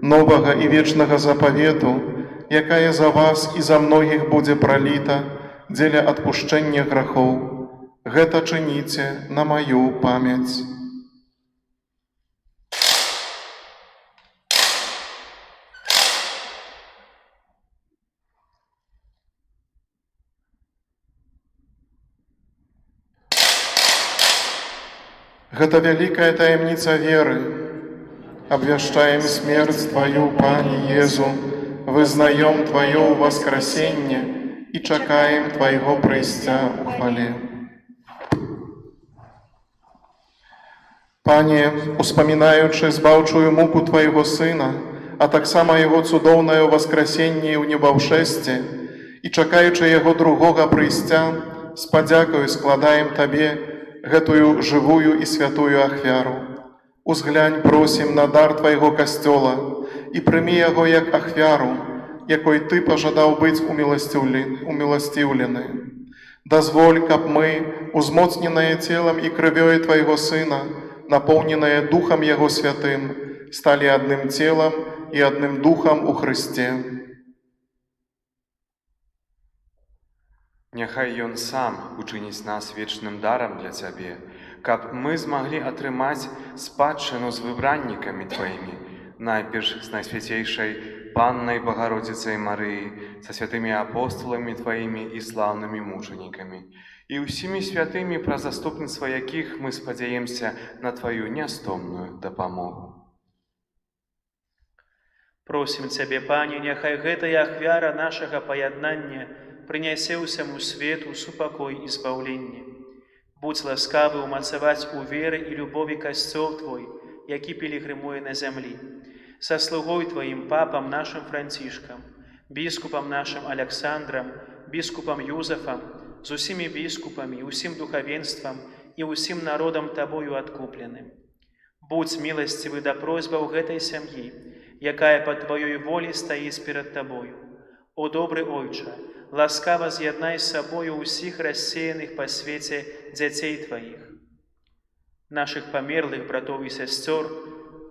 Speaker 2: новага і вечнага запавету, якая за вас і за многіх будзе праліта дзеля адпушчэння грахоў. Гэта чыніце на маю памяць». Гэта вялікая таемніца веры. Абвяшчаем смерць Тваю, Пане Езу, вызнаём Тваё воскресенне і чакаем Твайго прыйсця ў хвале. Пане, успамінаючы збаўчую муку Твайго Сына, а таксама Яго цудоўнае воскресенне ў небаўшэсце, і чакаючы Яго другога прыйсця, з падзякаю складаем Табе гэтую жывую і святую ахвяру. Узглянь, просім, на дар Твайго касцёла і прымі яго як ахвяру, якой Ты пажадаў быць уміласціўлены. Дазволь, каб мы, узмоцненыя целам і крывёй Твайго Сына, напоўненыя Духам Яго Святым, сталі адным целам і адным Духам у Хрысце.
Speaker 7: Няхай Ён сам учыніць нас вечным дарам для Цябе, каб мы змаглі атрымаць спадчыну з выбраннікамі Тваімі, найперш з Найсвяцейшай Паннай Багародзіцай Марыі, са святымі апостоламі Тваімі і слаўнымі мучанікамі, і ўсімі святымі, пра заступніцтва якіх мы спадзяемся на Тваю нястомную дапамогу.
Speaker 8: Просім Цябе, Пане, няхай гэтая ахвяра нашага паяднання прынясе ўсяму свету супакой і збаўленне. Будзь ласкавы ўмацаваць у веры і любові касцёл Твой, які пілігрымуе на зямлі. Са слугой Тваім папам нашым Францішкам, біскупам нашым Аляксандрам, біскупам Юзафам, з усімі біскупамі, усім духавенствам і усім народам Табою адкупленым. Будзь міласцівы да просьбаў гэтай сям'і, якая па Тваёй волі стаіць перад Табою. О добры Ойча, ласкава з'яднай з сабою ўсіх рассеяных па свеце дзяцей Тваіх, нашых памерлых братоў і сясцёр,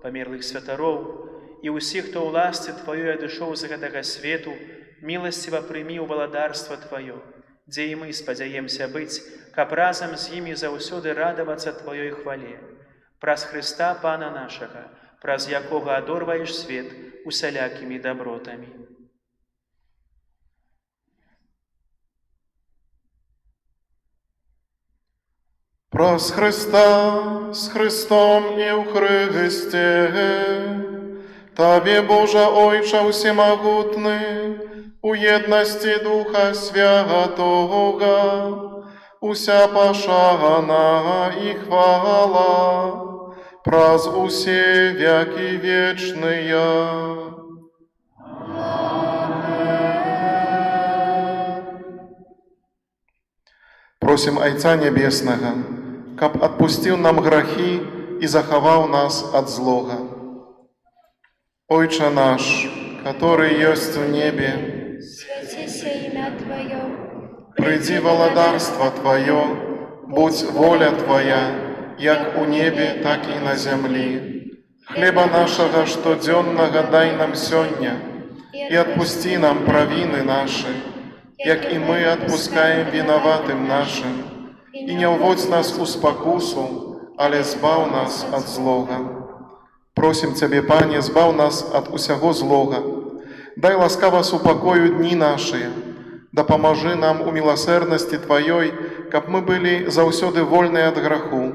Speaker 8: памерлых святароў, і ўсіх, хто ў ласцы Тваёй адышоў з гэтага свету, міласціва прымі ў валадарства Тваё, дзе і мы спадзяемся быць, каб разам з імі заўсёды радавацца Тваёй хвале. Праз Хрыста Пана нашага, праз якога адорваеш свет усялякімі дабротамі.
Speaker 2: Праз Христа, з Христом і ў Христе, Табе, Божа Ойча всемогутны, у єдності Духа Святого, уся пошана і хвала, праз усе веки вечные. Просим Айца Небесного, каб отпустил нам грехи и заховал нас от злога. Ойче наш, который есть в небе,
Speaker 5: Святися ім'я Твоє,
Speaker 2: приди владарство Твое, будь воля Твоя, як у небе, так и на земли. Хлеба нашего штоденного дай нам сегодня, и отпусти нам провины наши, як и мы отпускаем виноватым нашим, и не уводь нас у спокусу, але збав нас от злога. Просим Тебе, Пане, збав нас от усяго злога. Дай ласкаво супокою дни наши, да поможи нам у милосердности Твоей, каб мы были заўсёды вольные от греху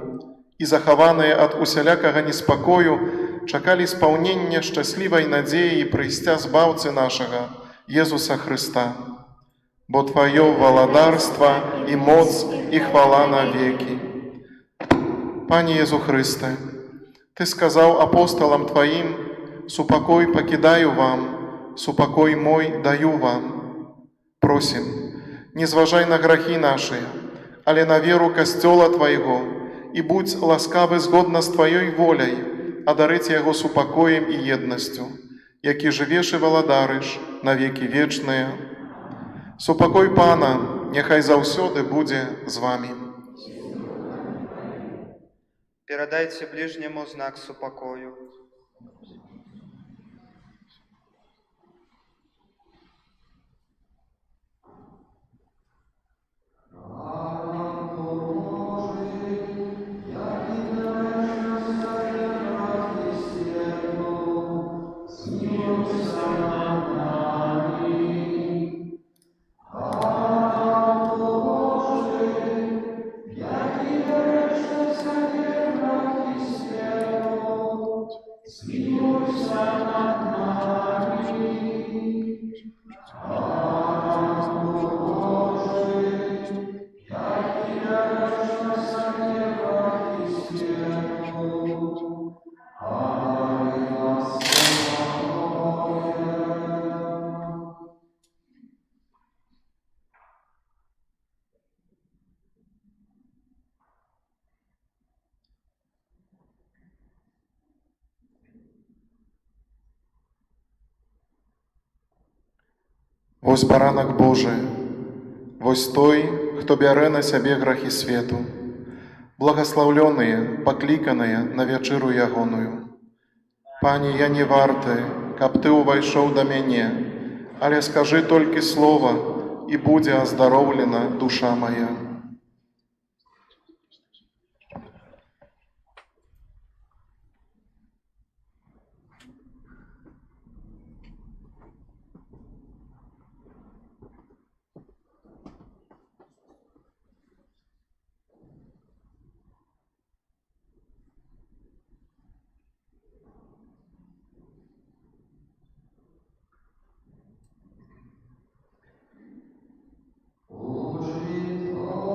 Speaker 2: и захованные от усялякага неспокою, чакали исполнения счастливой надеи и прийстя збавцы нашего, Иисуса Христа. Бо Твое владарство и моц и хвала навеки. Пане Иисус Христе, Ты сказал апостолам Твоим: «Супокой покидаю вам, супокой мой даю вам». Просим, не зважай на грехи наши, але на веру костела Твоего, и будь ласкавы згодно с Твоей волей, одарить Его супокоем и едностью, яки живешь и владариш на веки вечные. Супокой Пана, нехай заўсёды будзе з вами.
Speaker 1: Передайте ближнему знак супокою.
Speaker 2: Вось баранак Божы, вось той, хто бярэ на сябе грахі свету. Благаслаўлёныя, пакліканыя на вячэру ягоную. Пані, я не варты, каб ты ўвайшоў да мяне, але скажы толькі слова, і будзе аздароўлена душа мая.
Speaker 9: Боже,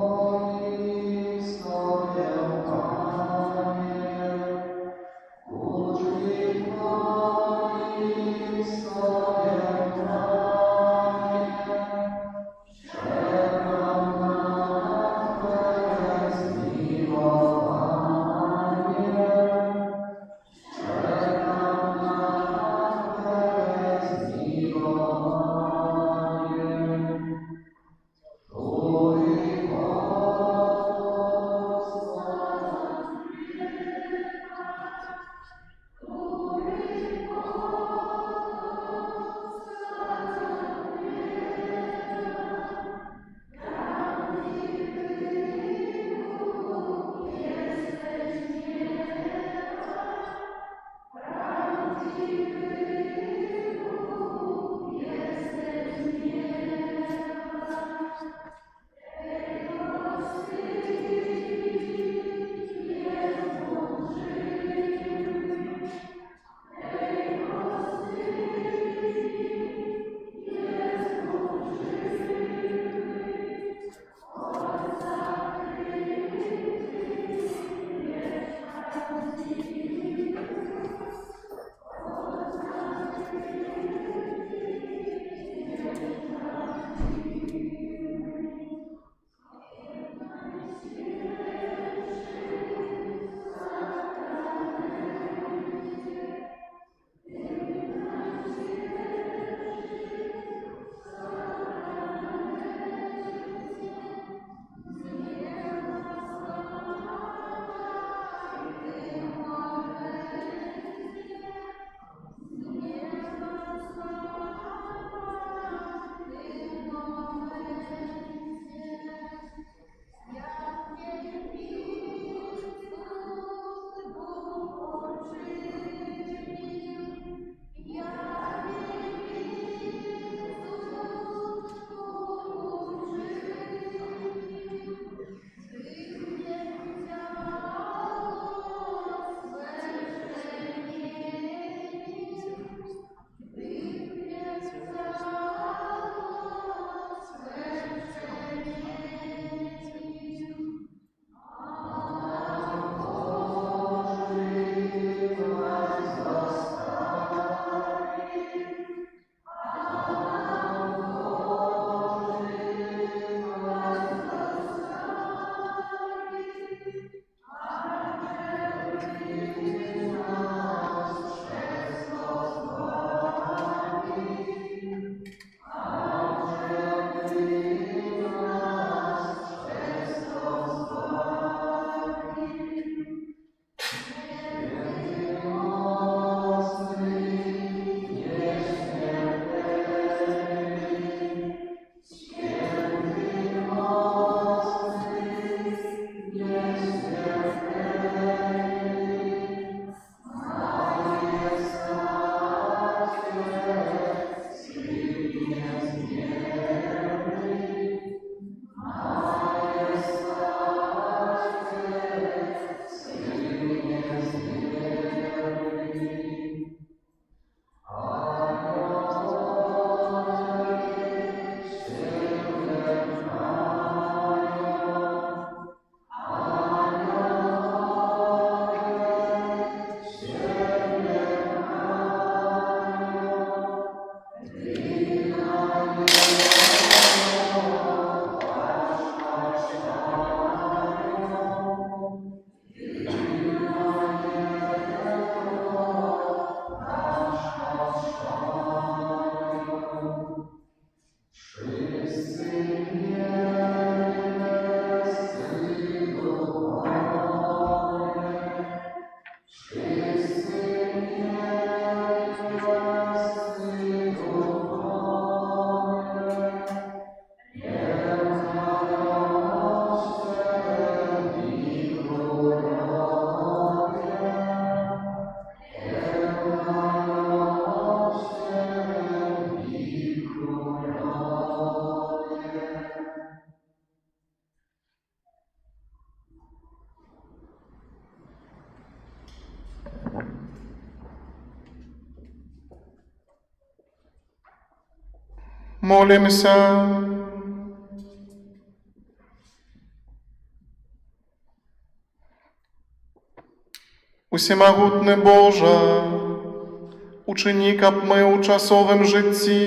Speaker 2: Молимся. Усемагутны Божа, учыні, каб мы ў часовым жыцці,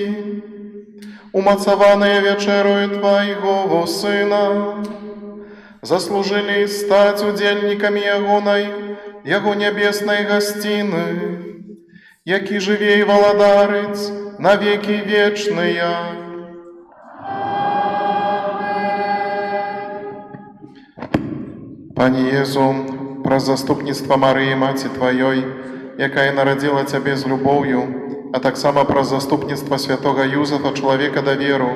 Speaker 2: умацаваныя вячэрою Твайго Сына, заслужылі стаць удзельнікамі Яго нябеснай гасціны, які жыве і валадарыць на векі вечныя. Пане Езу, праз заступніцтва Марыі, Маці Тваёй, якая нарадзіла Цябе з любоўю, а таксама праз заступніцтва святога Юзафа, чалавека даверу,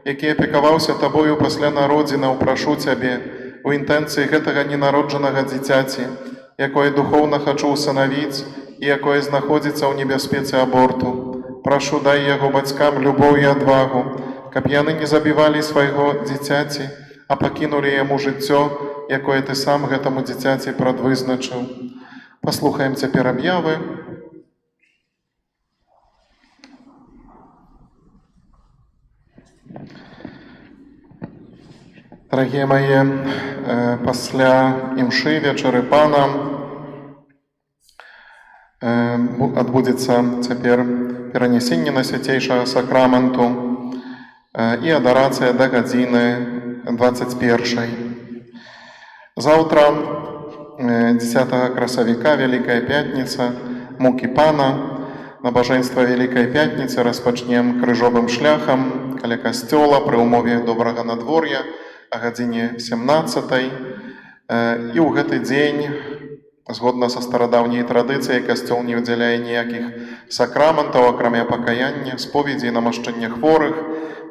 Speaker 2: які апекаваўся Табою пасля народзінаў, прашу Цябе, у інтэнцыі гэтага ненароджанага дзіцяці, якое духоўна хачу ўсынавіць і якое знаходзіцца ў небяспецы аборту. Прашу, дай яго бацькам любоў і адвагу, каб яны не забівалі свайго дзіцяці, а пакінулі яму жыццё, якое Ты сам гэтаму дзіцяці прадвызначыў. Паслухаем цяпер аб'явы. Дарагія мае, пасля імшы вечары Пана адбудзецца цяпер перанясенне Найсвяцейшага сакраменту і адарацыя да гадзіны 21. Заўтра, 10 красавіка, Вялікая Пятніца, мукі Пана, набажэнства Вялікай Пятніцы распачнем крыжовым шляхам каля касцёла пры ўмове добрага надвор'я а гадзіне 17. І ў гэты дзень, згодна са старадаўняй традыцыяй, касцёл не ўдзяляе ніякіх сакраментаў, акрамя пакаяння, споведзі і намашчэння хворых.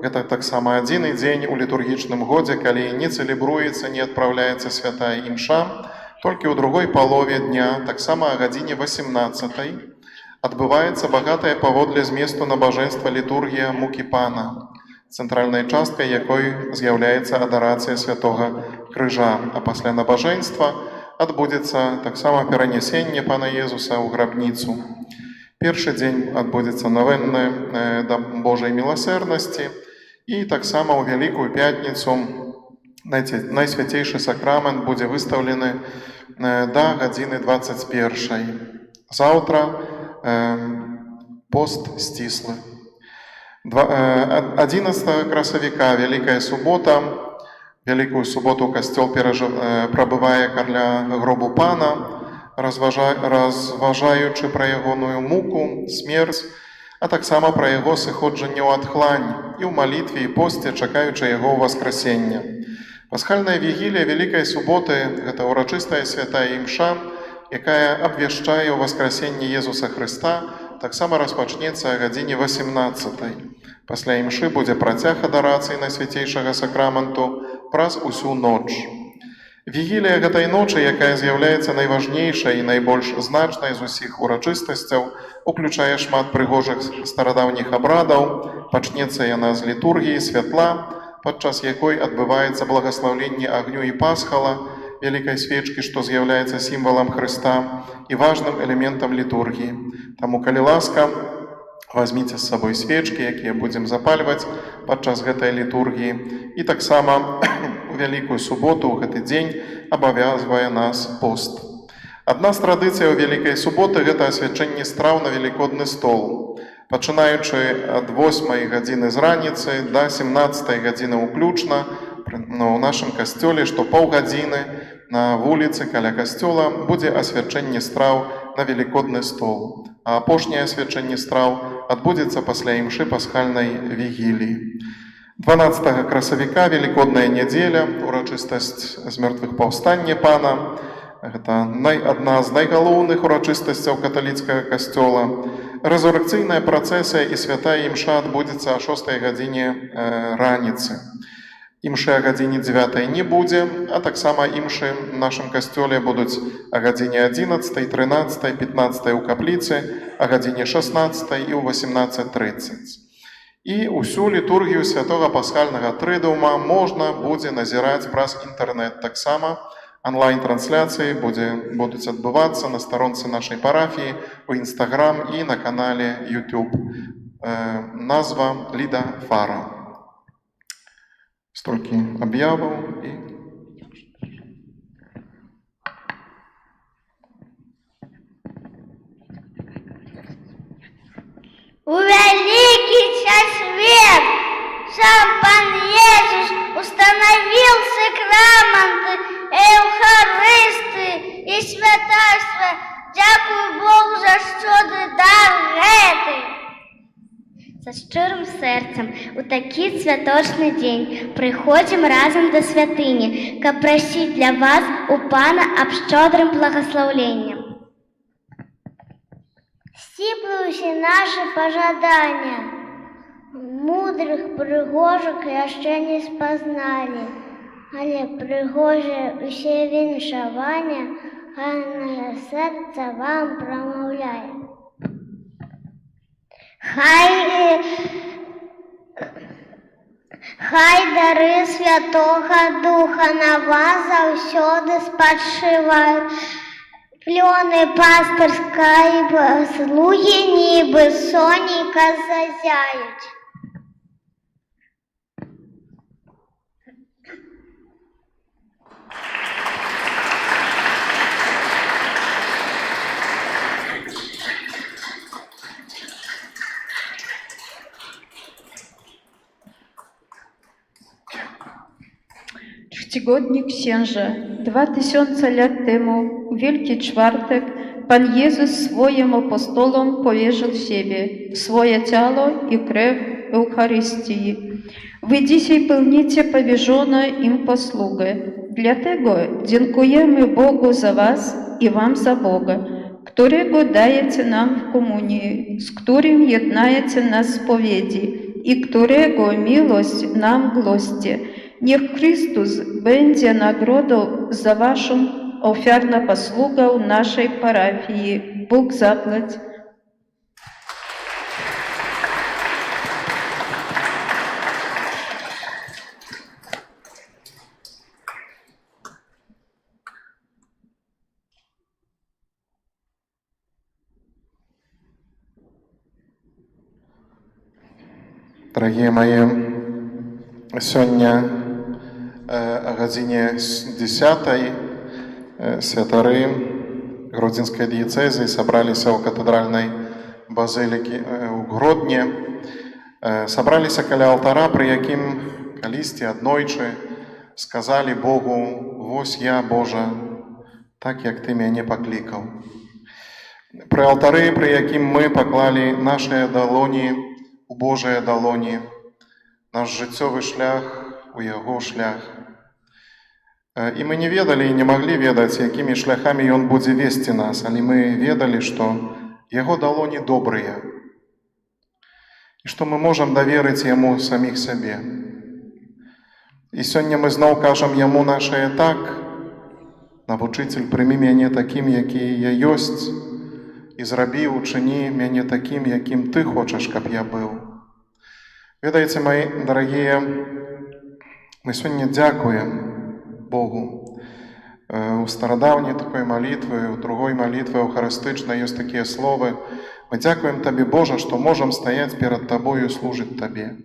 Speaker 2: Гэта таксама адзіны дзень у літургічным годзе, калі не цэлебруецца, не адпраўляецца святая імша. Толькі ў другой палове дня, таксама о гадзіне 18, адбываецца багатая паводле зместу набажэнства літургія мукі Пана, цэнтральнай часткай якой з'яўляецца адарацыя святога крыжа. А пасля набажэнства адбудзецца таксама перанясенне Пана Езуса ў грабніцу. Першы дзень адбудзецца навенна да Божай міласэрнасці, і таксама ў Вялікую Пятніцу Найсвяцейшы сакрамент будзе выстаўлены да гадзіны 21. Заўтра пост сціслы. 11 красавіка, Вялікая субота. Вялікую суботу касцёл прабывае каля гробу Пана, разважаючы пра ягоную муку, смерць, а таксама пра яго сыходжанне ў адхлань і ў малітве і посце, чакаючы яго ўваскрасення. Пасхальная вігілія Вялікай суботы – гэта ўрачыстая святая імша, якая абвяшчае ўваскрасенне Езуса Хрыста, таксама распачнецца о гадзіне 18. Пасля імшы будзе працяг адарацыі Найсвяцейшага сакраменту праз усю ноч. Вігілія гэтай ночы, якая з'яўляецца найважнейшай і найбольш значнай з усіх урачыстасцяў, уключае шмат прыгожых старадаўніх абрадаў. Пачнецца яна з літургіі святла, падчас якой адбываецца благаслаўленне агню і пасхала, вялікай свечкі, што з'яўляецца сімвалам Хрыста і важным элементам літургіі. Таму, калі ласка, возьміце з сабой свечкі, якія будзем запальваць падчас гэтай літургіі. І таксама у Вялікую суботу, у гэты дзень, абавязвае нас пост. Адна з традыцыяў Вялікай суботы – гэта асвячэнне страў на велікодны стол. Пачынаючы ад 8 гадзіны з раніцы да 17 гадзіны ўключна, у нашым касцёле, што паўгадзіны на вуліцы каля касцёла будзе асвячэнне страў на велікодны стол. А апошняе асвячэнне страў адбудзецца пасля імшы пасхальнай вігіліі. 12 красавіка, Велікодная нядзеля, урачыстасць з мёртвых паўстання Пана. Гэта адна з найгалоўных урачыстасцяў каталіцкага касцёла. Рэзуррэкцыйная працэсія і святая імша адбудзецца о 6 гадзіне раніцы. Імшы о гадзіне 9 не будзе, а таксама імшы в нашым касцёле будуць о гадзіне 11, 13, 15 у капліцы, о гадзіне 16 і ў 18:30. І ўсю літургію святога пасхальнага трыдума можна будзе назіраць праз інтэрнэт. Таксама онлайн-трансляцыі будуць адбывацца на старонцы нашай парафіі, у Інстаграм і на канале YouTube. назва Ліда Фара. Столькі аб'яваў і
Speaker 9: У вялікі свет сам Пан Jesús установил сакраманты, Евхаристы и святарства. Дякую Богу за щодрий дар гэты.
Speaker 10: За шчырым сэрцам у такі святочны дзень прыходзім разам да святыні, каб прасіць для вас у Пана аб шчодрым благаслаўленнем.
Speaker 9: Сціплююся нашы пажадання. Мудрых прыгожак яшчэ не спазналі, але прыгожыя усе віншавання гарнага сэрца вам прамаўляе. Хай дары Святога Духа на вас заўсёды спачываюць. Плёны пастырскай слугі нібы сонейка зазяюць.
Speaker 11: Czcigodni księże, 2000 lat temu, w Wielki Czwartek, Pan Jezus swoim apostolom powierzył siebie, swoje ciało i krew Eucharystii. Wy dzisiaj pełnicie powierzoną im posługę. Dlatego dziękujemy Bogu za was i wam za Boga, którego dajecie nam w komunii, z którym jednajecie na spowiedzi i którego miłość nam głoście. Niech Chrystus będzie nagrodą za waszą ofiarną posługę naszej parafii. Bóg zapłać.
Speaker 2: Дорогие мои, сегодня о године 10 святары Гродзенской диецезии собрались у кафедральной базилики у Гродне, собрались каля алтара, при яким калісті аднойчы сказали Богу: «Вось я, Божа, так, як Ты мяне паклікаў». При алтары, при яким мы поклали наши далоні у Божыя далоні, наш жыццёвы шлях у Яго шлях. І мы не ведалі і не маглі ведаць, якімі шляхамі Ён будзе весці нас, але мы ведалі, што Яго далоні добрыя, і што мы можам даверыць Яму саміх сабе. І сёння мы зноў кажам Яму нашае так: «Навучыцель, прымі мяне такім, які я ёсць, і зрабі, учыні мяне такім, якім Ты хочаш, каб я быў». Ведаеце, мои дорогие, мы сёння дзякуем Богу. У старадаўняй такой молитвы, у другой молитвы эўхарыстычнай ёсць такія словы: «Мы дзякуем Табе, Божа, што можам стаяць перад Табою і служыць Табе».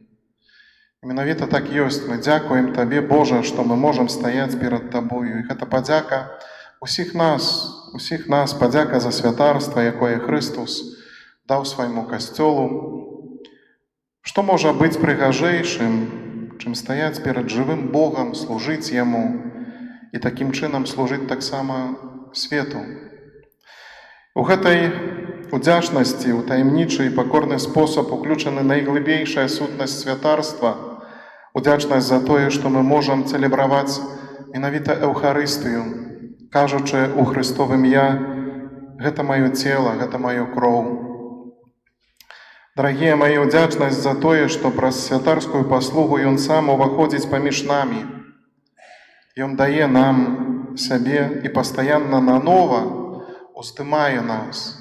Speaker 2: І менавіта так ёсць. Мы дзякуем Табе, Божа, што мы можам стаяць перад Табою. І гэта падзяка усіх нас, падзяка за святарства, якое Христос даў свайму касцёлу. Што можа быць прыгажэйшым, чым стаяць перад жывым Богам, служыць Яму і такім чынам служыць таксама свету. У гэтай удзячнасці, у таямнічы і пакорны спосаб уключаны найглыбейшая сутнасць святарства, удзячнасць за тое, што мы можам цэлебраваць менавіта Эўхарыстыю, кажучы у Христовым «Я», гэта маё цела, гэта маё кроў. Дорогие мои, удзячнасць за тое, што праз святарскую паслугу Ён сам уваходзіць паміж намі. Ён дае нам сябе і пастаянна нанова уздымае нас.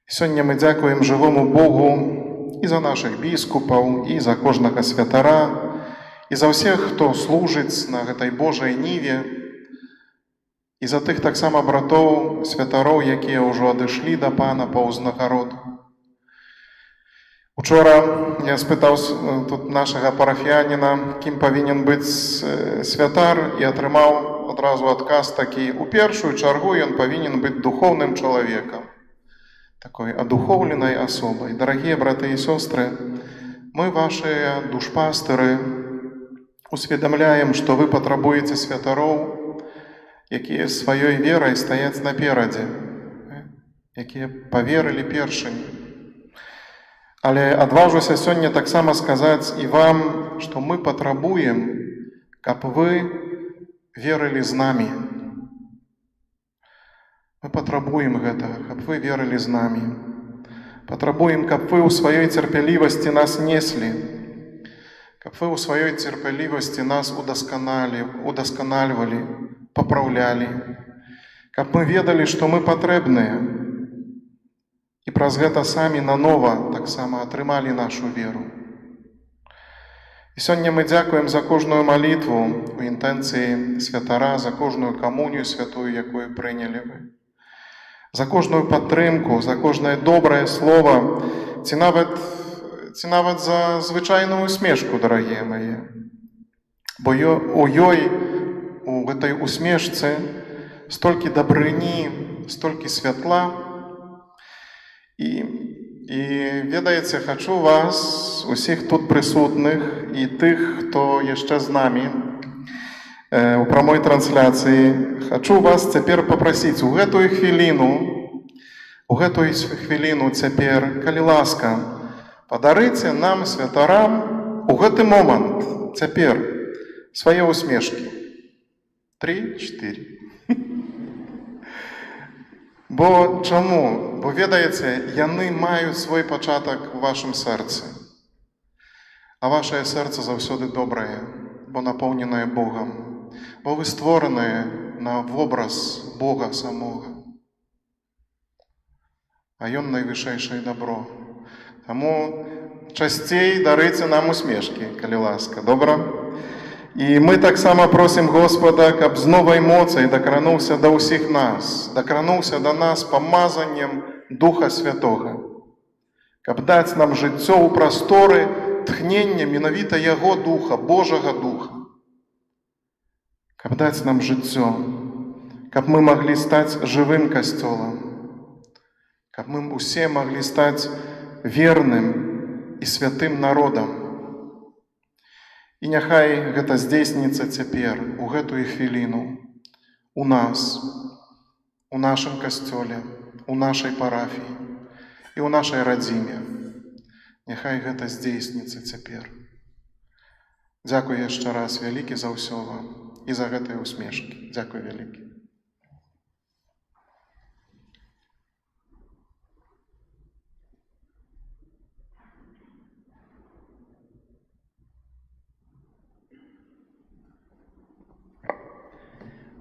Speaker 2: Сёння мы дзякуем жывому Богу і за нашых біскупаў, і за кожнага святара, і за ўсіх, хто служыць на гэтай Божай ніве, і за тых таксама братоў, святароў, якія ўжо адышлі да Пана па ўзнагароду. Учора я спытаў тут нашага парафіяніна, кім павінен быць святар, і атрымаў адразу адказ такі: у першую чаргу ён павінен быць духоўным чалавекам, такой адухоўленай асобай. Дарагія браты і сёстры, мы, вашыя душпастыры, усведамляем, што вы патрабуеце святароў, якія сваёй верай стаяць наперадзе, якія паверылі першымі. Але адважуся сёння таксама сказаць і вам, што мы патрабуем, каб вы верылі з намі. Мы патрабуем гэтага, каб вы верылі з намі. Патрабуем, каб вы ў сваёй цярпялівасці нас неслі, каб вы ў сваёй цярпялівасці нас удасканальвалі, папраўлялі, каб мы ведалі, што мы патрэбныя, і праз гэта самі нанова таксама атрымалі нашу веру. І сёння мы дзякуем за кожную малітву у інтэнцыі святара, за кожную камунію святую, якую прынялі вы, за кожную падтрымку, за кожнае добрае слова, ці нават за звычайную усмешку, дарагія мае. Бо у ёй, у гэтай усмешцы столькі дабрыні, столькі святла. І ведаеце, хачу вас, усіх тут прысутных і тых, хто яшчэ з намі у прамой трансляцыі, хачу вас цяпер папрасіць у гэтую хвіліну цяпер, калі ласка, падарыце нам, святарам, у гэты момант цяпер свае усмешкі. 3-4. Бо чаму? Бо, ведаеце, яны маюць свой пачатак у вашым сэрцы. А вашае сэрца заўсёды добрае, бо напоўненае Богам. Бо вы створаныя на вобраз Бога самога. А Ён найвышэйшае дабро. Таму часцей дарыце нам усмешкі, калі ласка, добра? І мы таксама просім Господа, каб з новай моцай дакрануўся да ўсіх нас, дакрануўся да нас памазаннем Духа Святога, каб даць нам жыццё ў прасторы тхнення менавіта Яго Духа, Божага Духа, каб даць нам жыццё, каб мы маглі стаць жывым касцёлам, каб мы усе маглі стаць верным і святым народам. І няхай гэта здзейсніцца цяпер, у гэтую хвіліну, у нас, у нашым касцёле, у нашай парафіі і ў нашай радзіме. Няхай гэта здзейсніцца цяпер. Дзякуй яшчэ раз вялікі за ўсё вам і за гэтыя усмешкі. Дзякуй вялікі.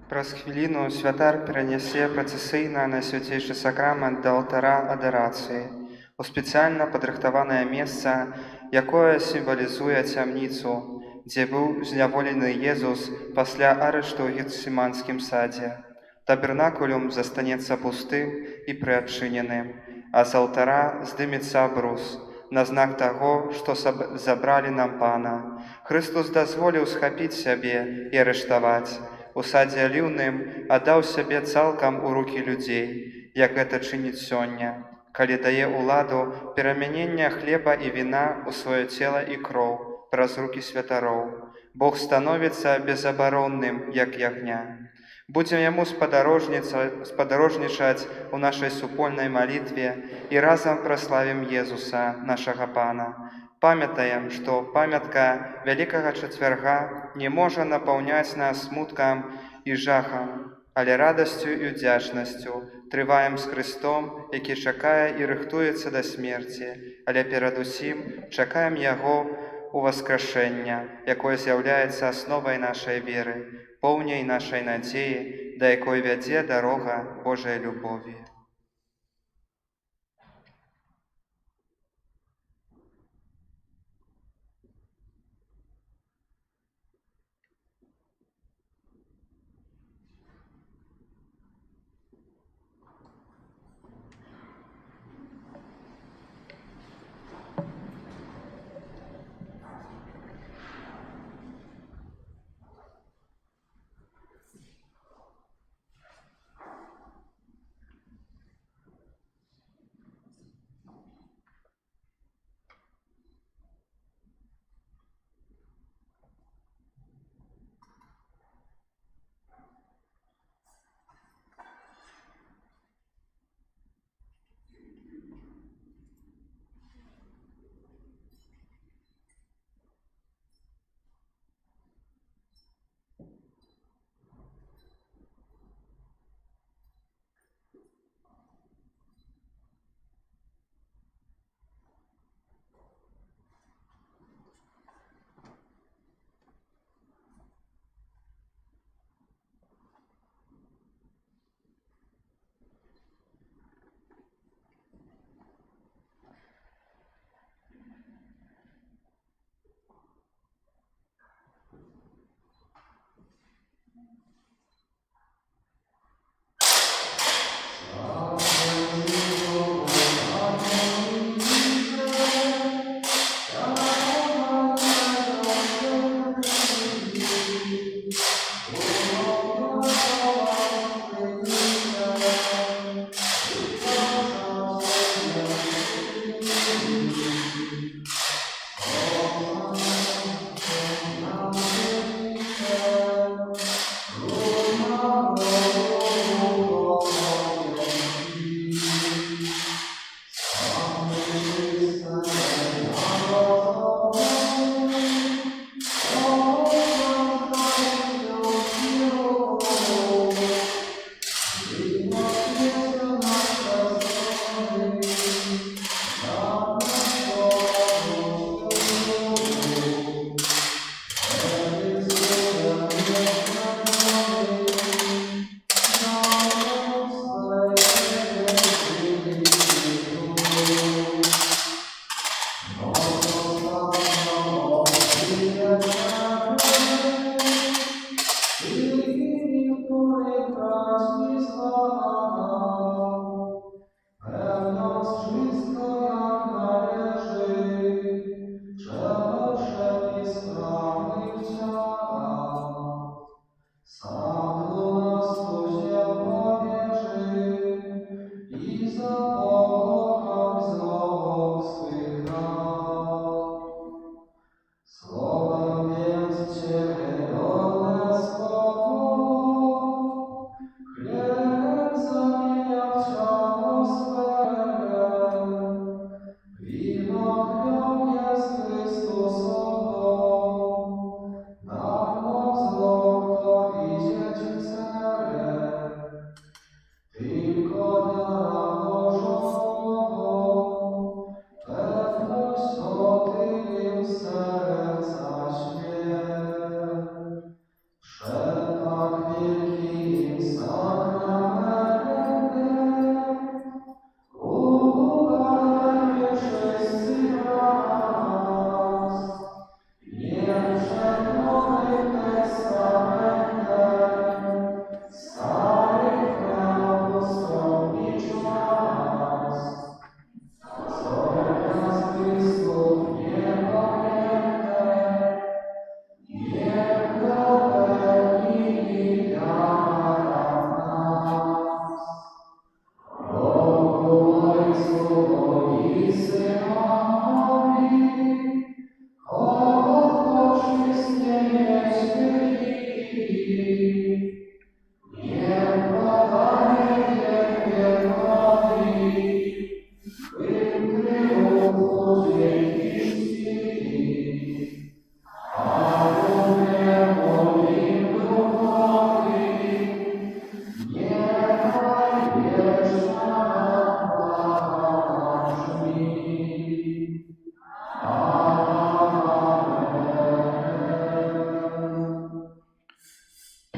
Speaker 1: Праз хвіліну святар перанясе працэсійна найсвяцейшы сакрамент да алтара адэрацыі у спецыяльна падрыхтаванае месца, якое сімвалізуе цямніцу, дзе быў зняволены Езус пасля арышту ў Гецсіманскім садзе. Табернакулюм застанецца пустым і прыадчыненым, а з алтара здымецца абрус на знак таго, што забралі нам Пана. Хрыстус дазволіў схапіць сябе і арыштаваць. У садзе аліўным аддаў сябе цалкам у рукі людзей, як гэта чыніць сёння, калі дае ўладу перамянення хлеба і віна ў сваё цела і кроў праз рукі святароў. Бог становіцца безабаронным, як ягня. Будзем яму спадарожнічаць у нашай супольнай малітве і разам праславім Езуса, нашага Пана. Памятаем, што памятка Вялікага Чацвярга не можа напаўняць нас смуткам і жахам, але радасцю і удзячнасцю трываем з Хрыстом, які чакае і рыхтуецца да смерці, але перадусім чакаем Яго ўваскрашэння, якое з'яўляецца асновай нашай веры, поўняй нашай надзеі, да якой вядзе дарога Божай любові.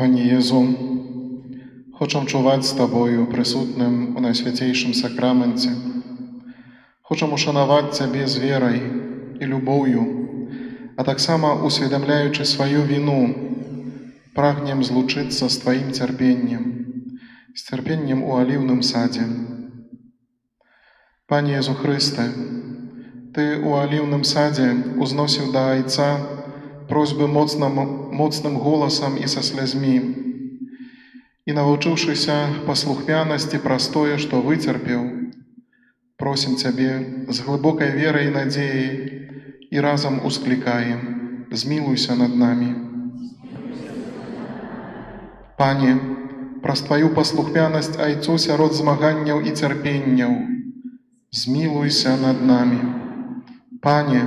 Speaker 2: Panie Jezu, хочам чуваць з Табою, прысутным у Найсвяцейшым сакраменце. Хочам ушанаваць Цябе з верай і любоўю, а таксама усведамляючы сваю віну, прагнем злучыцца з Тваім цярпеннем, з цярпеннем у аліўным садзе. Пане Езу Хрысте, Ты у аліўным садзе узносіў да Айца просьбы моцным голасам і са слязьмі, і навучыўшыся паслухмянасці праз тое, што выцерпеў, просім Цябе з глыбокай верай і надзеяй і разам усклікаем: змілуйся над намі. Пане, праз Тваю паслухмянасць Айцу сярод змаганняў і цярпенняў, змілуйся над намі. Пане,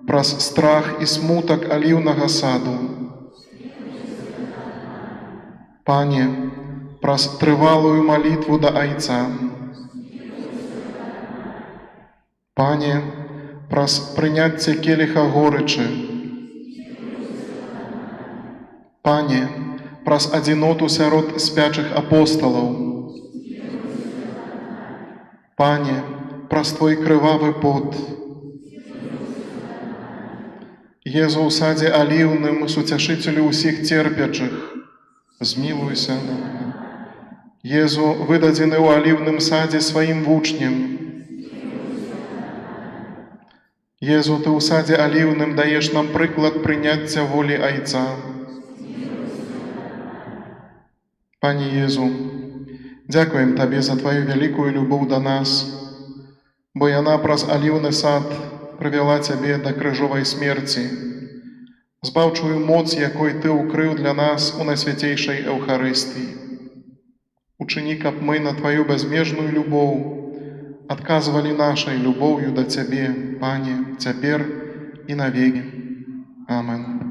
Speaker 2: праз страх і смутак аліўнага саду. Пане, праз трывалую малітву да Айца. Пане, праз прыняцце келіха горычы. Пане, праз адзіноту сярод спячых апосталаў. Пане, праз Твой крывавы пот. Езу ў садзе аліўным, суцяшыцелю ўсіх церпячых, змілуйся над намі. Езу, выдадзены ў аліўным садзе сваім вучням. Езу, Ты ў садзе аліўным даеш нам прыклад прыняцця волі Айца. Пане Езу, дзякуем Табе за Тваю вялікую любоў да нас, бо яна праз аліўны сад прывяла Цябе да крыжовай смерці, збаўчую моц, якой Ты ўкрыў для нас у Найсвяцейшай Эўхарыстыі. Учыні, каб мы на Тваю бязмежную любоў адказвалі нашай любоўю да Цябе, Пане, цяпер і навекі. Амен.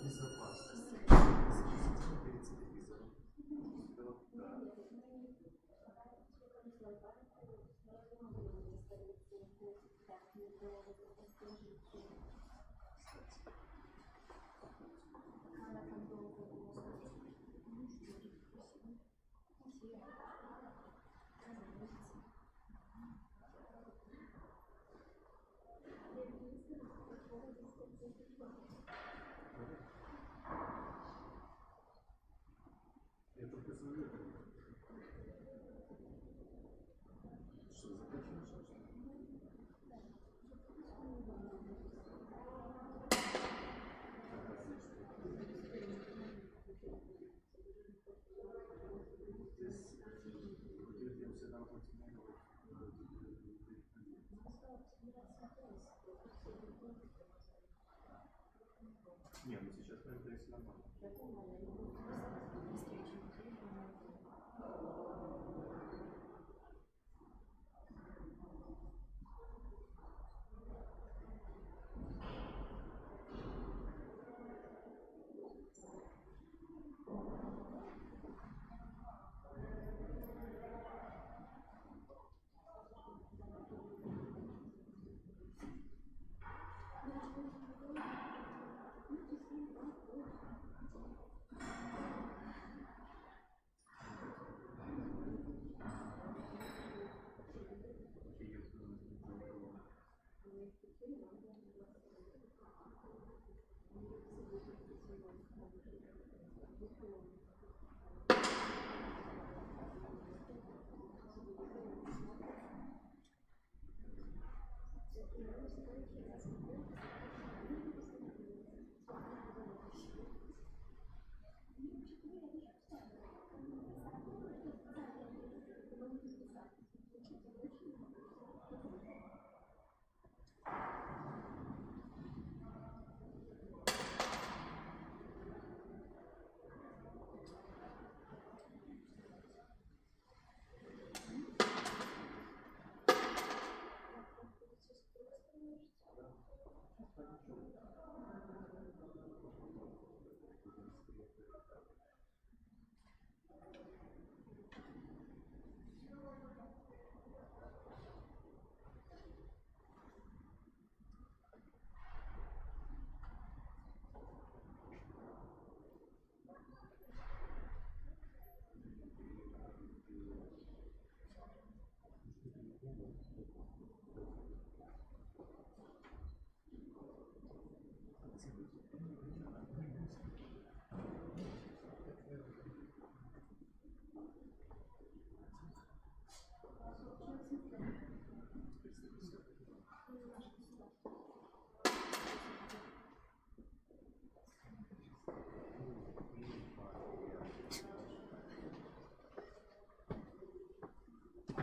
Speaker 12: Безопасность. Перед телевизором.